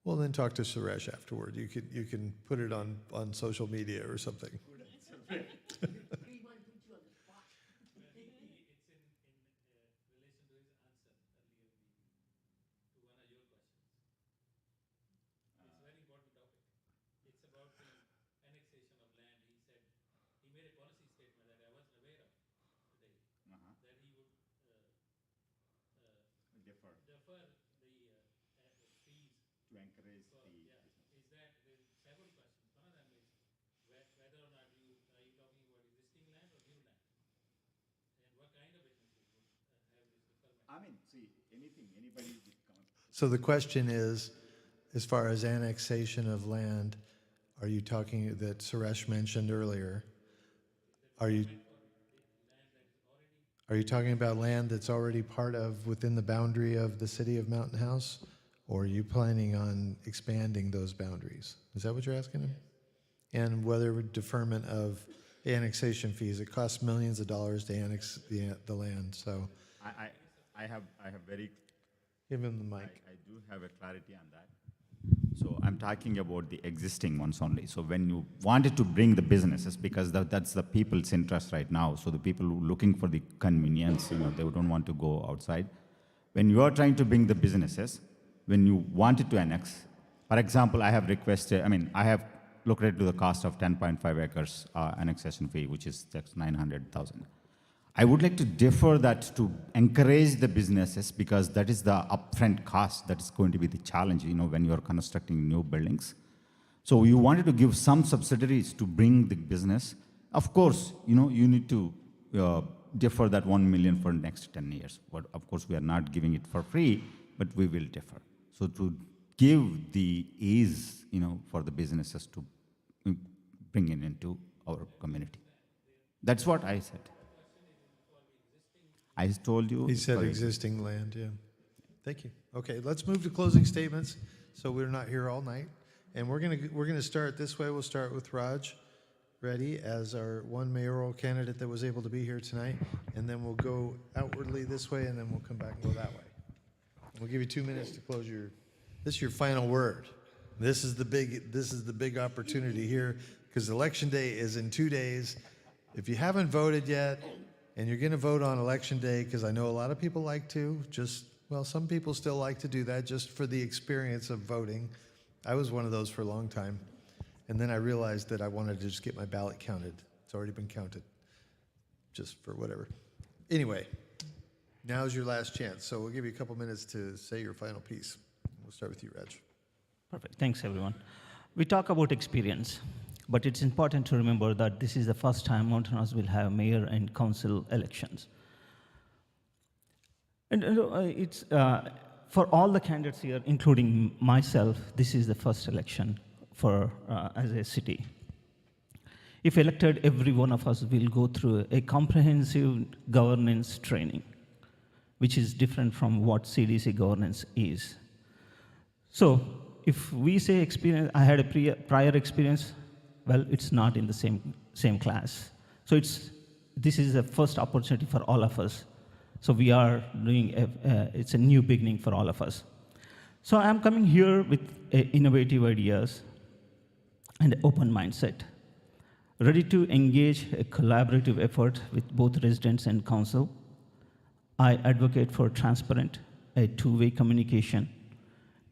Well, then talk to Suresh afterward. You can put it on social media or something. To encourage the business. Is that there are several questions. One of them is whether or not are you talking about existing land or new land, and what kind of businesses would have this deferment? Anybody would come. So the question is, as far as annexation of land, are you talking that Suresh mentioned earlier? Are you talking about land that's already part of within the boundary of the city of Mountain House? Or are you planning on expanding those boundaries? Is that what you're asking him? and whether deferment of annexation fees. It costs millions of dollars to annex the land. So I have very give him the mic. I do have a clarity on that. So I'm talking about the existing ones only. So when you wanted to bring the businesses, because that's the people's interest right now. So the people who are looking for the convenience, they don't want to go outside. When you are trying to bring the businesses, when you wanted to annex, for example, I have looked into the cost of 10.5 acres annexation fee, which is just 900,000. I would like to defer that to encourage the businesses, because that is the upfront cost that is going to be the challenge, when you are constructing new buildings. So you wanted to give some subsidies to bring the business. Of course, you need to defer that 1 million for the next 10 years. But of course, we are not giving it for free, but we will defer. So to give the ease, for the businesses to bring it into our community. That's what I said. I told you. He said existing land, yeah. Thank you. Okay, let's move to closing statements, so we're not here all night. And we're gonna start this way. We'll start with Raj Reddy as our one mayoral candidate that was able to be here tonight, and then we'll go outwardly this way, and then we'll come back and go that way. We'll give you 2 minutes to close this is your final word. This is the big opportunity here, because election day is in 2 days. If you haven't voted yet, and you're going to vote on election day, because I know a lot of people like to, some people still like to do that just for the experience of voting. I was one of those for a long time. And then I realized that I wanted to just get my ballot counted. It's already been counted, just for whatever. Anyway, now's your last chance. So we'll give you a couple minutes to say your final piece. We'll start with you, Raj. Perfect. Thanks, everyone. We talk about experience, but it's important to remember that this is the first time Mountain House will have mayor and council elections. And it's for all the candidates here, including myself, this is the first election for as a city. If elected, every one of us will go through a comprehensive governance training, which is different from what CDC governance is. So if we say experience, I had a prior experience, well, it's not in the same class. So this is the first opportunity for all of us. So we are doing, it's a new beginning for all of us. So I'm coming here with innovative ideas and open mindset, ready to engage a collaborative effort with both residents and council. I advocate for transparent, a two-way communication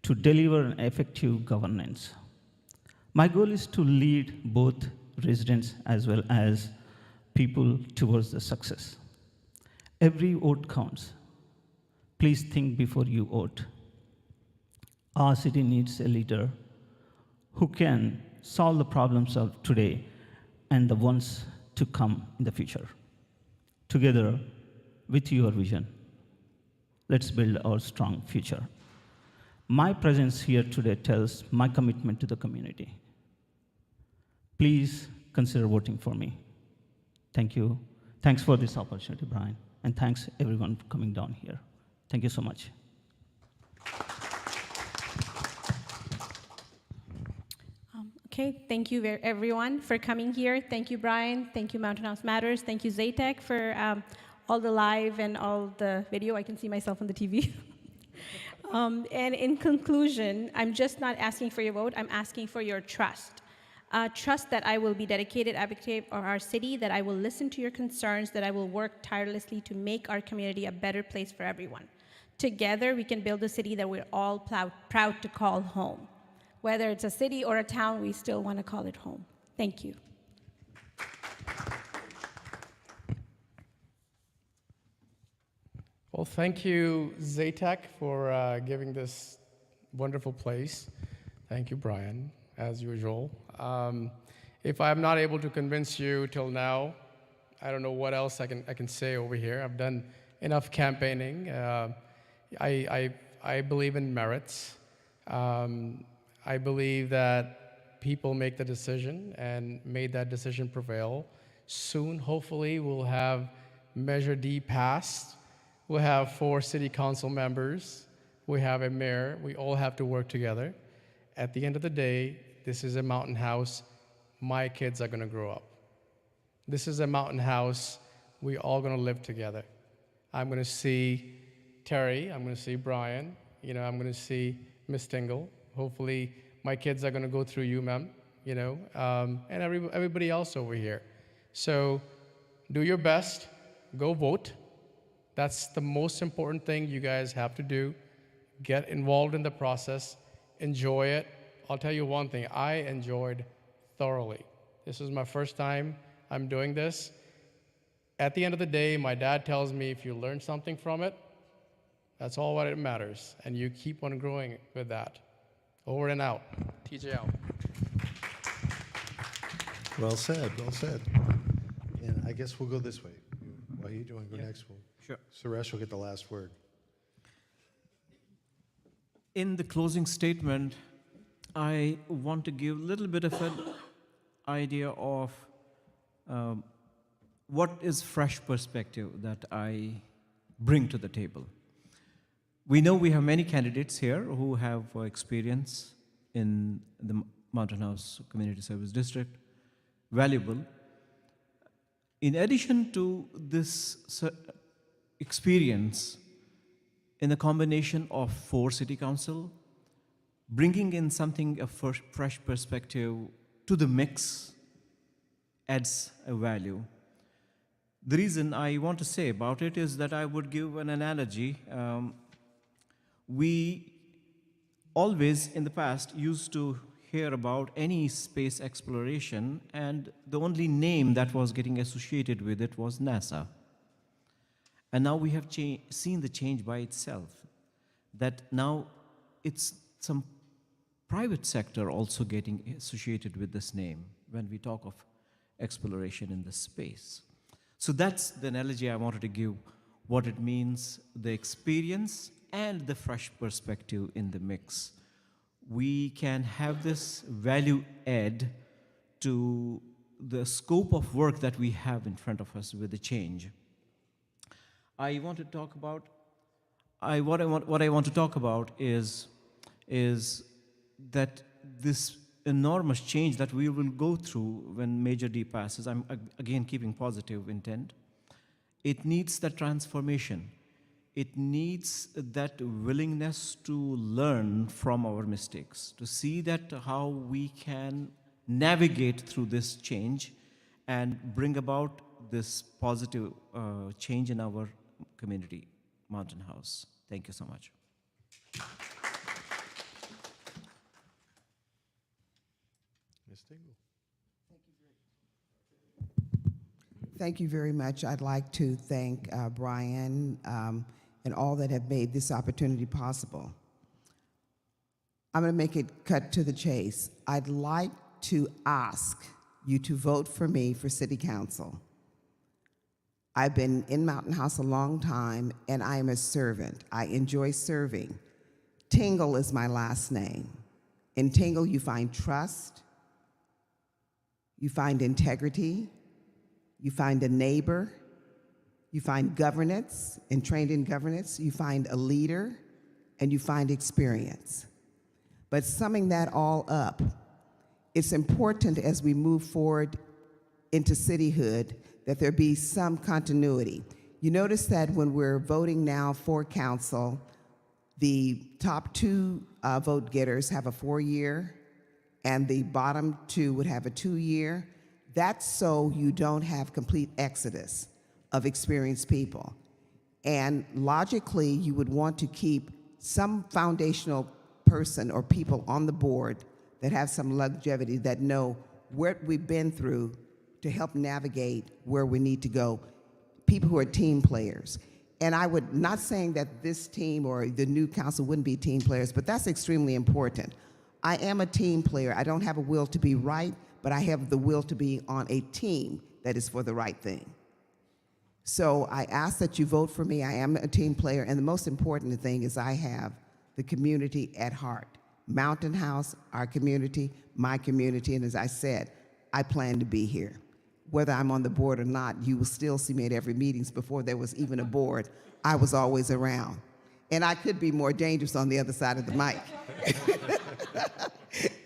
to deliver an effective governance. My goal is to lead both residents as well as people towards the success. Every vote counts. Please think before you vote. Our city needs a leader who can solve the problems of today and the ones to come in the future. Together, with your vision, let's build our strong future. My presence here today tells my commitment to the community. Please consider voting for me. Thank you. Thanks for this opportunity, Brian. And thanks everyone for coming down here. Thank you so much. Okay, thank you everyone for coming here. Thank you, Brian. Thank you, Mountain House Matters. Thank you, Zaytech, for all the live and all the video. I can see myself on the TV. And in conclusion, I'm just not asking for your vote, I'm asking for your trust. Trust that I will be dedicated advocate of our city, that I will listen to your concerns, that I will work tirelessly to make our community a better place for everyone. Together, we can build a city that we're all proud to call home. Whether it's a city or a town, we still want to call it home. Thank you. Well, thank you, Zaytech, for giving this wonderful place. Thank you, Brian, as usual. If I'm not able to convince you till now, I don't know what else I can say over here. I've done enough campaigning. I believe in merits. I believe that people make the decision and made that decision prevail. Soon, hopefully, we'll have Measure D passed. We'll have 4 city council members. We have a mayor. We all have to work together. At the end of the day, this is a Mountain House my kids are going to grow up. This is a mountain house. We all going to live together. I'm going to see Terry. I'm going to see Brian. I'm going to see Miss Tingle. Hopefully, my kids are going to go through you, ma'am. And everybody else over here. So, do your best. Go vote. That's the most important thing you guys have to do. Get involved in the process. Enjoy it. I'll tell you one thing. I enjoyed thoroughly. This is my first time I'm doing this. At the end of the day, my dad tells me if you learn something from it, that's all what it matters. And you keep on growing with that. Over and out. TJ out. Well said, well said. And I guess we'll go this way. While you want to go next? Sure. Suresh will get the last word. In the closing statement, I want to give a little bit of an idea of what is fresh perspective that I bring to the table. We know we have many candidates here who have experience in the Mountain House Community Service District, valuable. In addition to this experience, in a combination of 4 city council, bringing in something, a fresh perspective to the mix adds a value. The reason I want to say about it is that I would give an analogy. We always in the past used to hear about any space exploration, and the only name that was getting associated with it was NASA. And now we have seen the change by itself, that now it's some private sector also getting associated with this name when we talk of exploration in the space. So that's the analogy I wanted to give, what it means, the experience and the fresh perspective in the mix. We can have this value add to the scope of work that we have in front of us with the change. I want to talk about, what I want to talk about is that this enormous change that we will go through when Major D passes, I'm again keeping positive intent, it needs that transformation. It needs that willingness to learn from our mistakes, to see that how we can navigate through this change and bring about this positive change in our community, Mountain House. Thank you so much. Ms. Tingle. Thank you very much. I'd like to thank Brian and all that have made this opportunity possible. I'm going to make it cut to the chase. I'd like to ask you to vote for me for City Council. I've been in Mountain House a long time, and I am a servant. I enjoy serving. Tingle is my last name. In Tingle, you find trust, you find integrity, you find a neighbor, you find governance, and trained in governance, you find a leader, and you find experience. But summing that all up, it's important as we move forward into cityhood that there be some continuity. You notice that when we're voting now for council, the top 2 vote getters have a 4-year, and the bottom 2 would have a 2-year. That's so you don't have complete exodus of experienced people. And logically, you would want to keep some foundational person or people on the board that have some longevity, that know what we've been through to help navigate where we need to go. People who are team players. And I would, not saying that this team or the new council wouldn't be team players, but that's extremely important. I am a team player. I don't have a will to be right, but I have the will to be on a team that is for the right thing. So I ask that you vote for me. I am a team player, and the most important thing is I have the community at heart. Mountain House, our community, my community, and as I said, I plan to be here. Whether I'm on the board or not, you will still see me at every meetings. Before there was even a board, I was always around. And I could be more dangerous on the other side of the mic.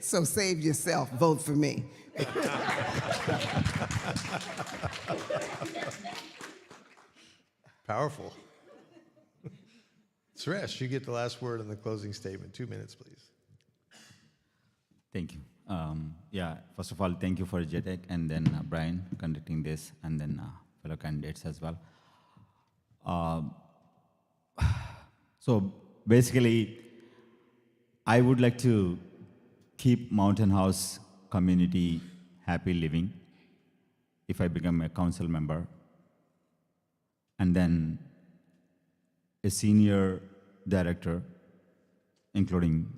So save yourself, vote for me. Powerful. Suresh, you get the last word on the closing statement. 2 minutes, please. Thank you. Yeah, first of all, thank you for JTech and then Brian conducting this, and then fellow candidates as well. So basically, I would like to keep Mountain House community happy living if I become a council member. And then a senior director, including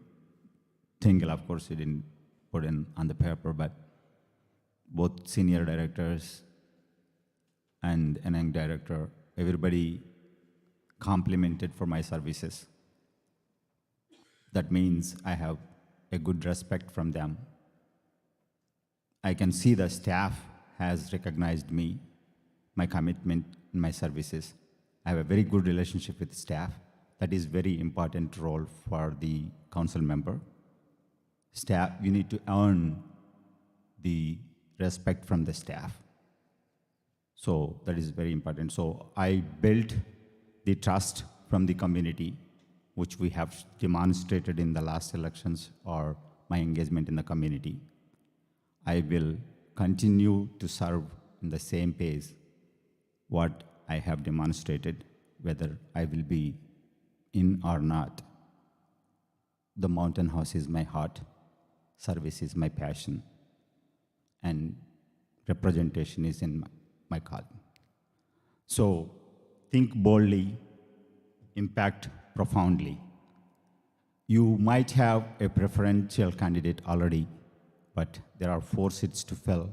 Tingle, of course, he didn't put in on the paper, but both senior directors and an young director, everybody complimented for my services. That means I have a good respect from them. I can see the staff has recognized me, my commitment, and my services. I have a very good relationship with staff. That is very important role for the council member. Staff, you need to earn the respect from the staff. So that is very important. So I built the trust from the community, which we have demonstrated in the last elections or my engagement in the community. I will continue to serve in the same pace what I have demonstrated, whether I will be in or not. The Mountain House is my heart, service is my passion, and representation is in my calling. So think boldly, impact profoundly. You might have a preferential candidate already, but there are 4 seats to fill.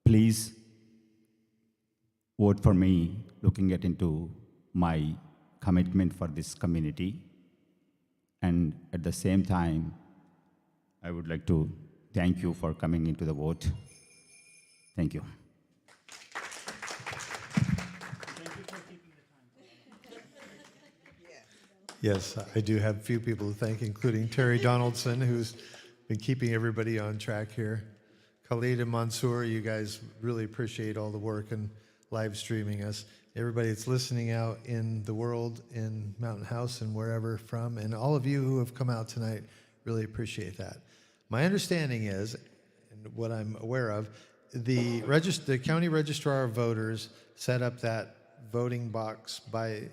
Please vote for me, looking into my commitment for this community. And at the same time, I would like to thank you for coming into the vote. Thank you. Yes, I do have a few people to thank, including Terry Donaldson, who's been keeping everybody on track here. Khalid and Mansour, you guys really appreciate all the work and live streaming us. Everybody that's listening out in the world, in Mountain House and wherever from, and all of you who have come out tonight, really appreciate that. My understanding is, and what I'm aware of, the county registrar of voters set up that voting box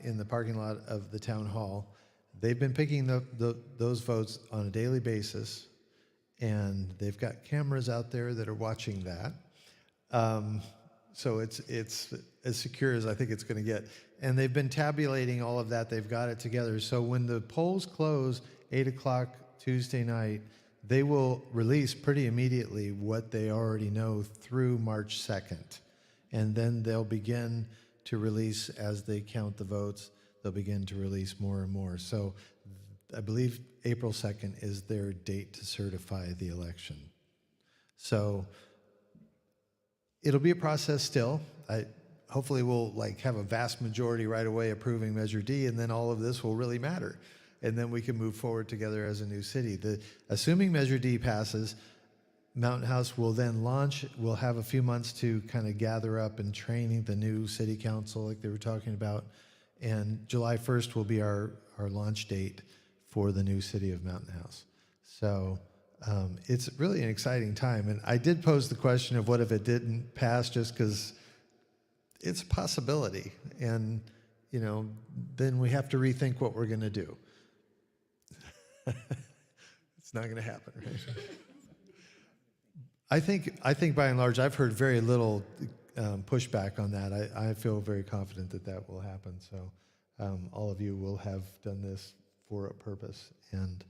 in the parking lot of the town hall. They've been picking those votes on a daily basis, and they've got cameras out there that are watching that. So it's as secure as I think it's going to get. And they've been tabulating all of that. They've got it together. So when the polls close 8 o'clock Tuesday night, they will release pretty immediately what they already know through March 2nd. And then they'll begin to release, as they count the votes, they'll begin to release more and more. So I believe April 2nd is their date to certify the election. So it'll be a process still. Hopefully we'll have a vast majority right away approving Measure D, and then all of this will really matter. And then we can move forward together as a new city. Assuming Measure D passes, Mountain House will then launch. We'll have a few months to kind of gather up and training the new city council like they were talking about. And July 1st will be our launch date for the new city of Mountain House. So it's really an exciting time. And I did pose the question of what if it didn't pass, just because it's a possibility. And, then we have to rethink what we're going to do. It's not going to happen, right? I think by and large, I've heard very little pushback on that. I feel very confident that will happen. So all of you will have done this for a purpose, and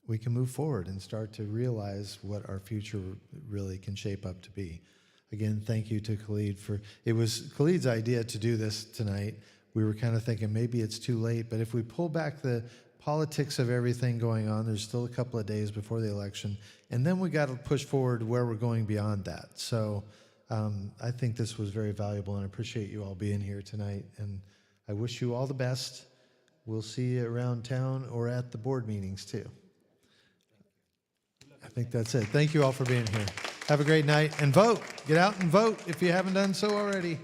we can move forward and start to realize what our future really can shape up to be. Again, thank you to Khalid it was Khalid's idea to do this tonight. We were kind of thinking maybe it's too late, but if we pull back the politics of everything going on, there's still a couple of days before the election, and then we got to push forward where we're going beyond that. So I think this was very valuable, and I appreciate you all being here tonight, and I wish you all the best. We'll see you around town or at the board meetings too. think that's it. Thank you all for being here. Have a great night and vote. Get out and vote if you haven't done so already.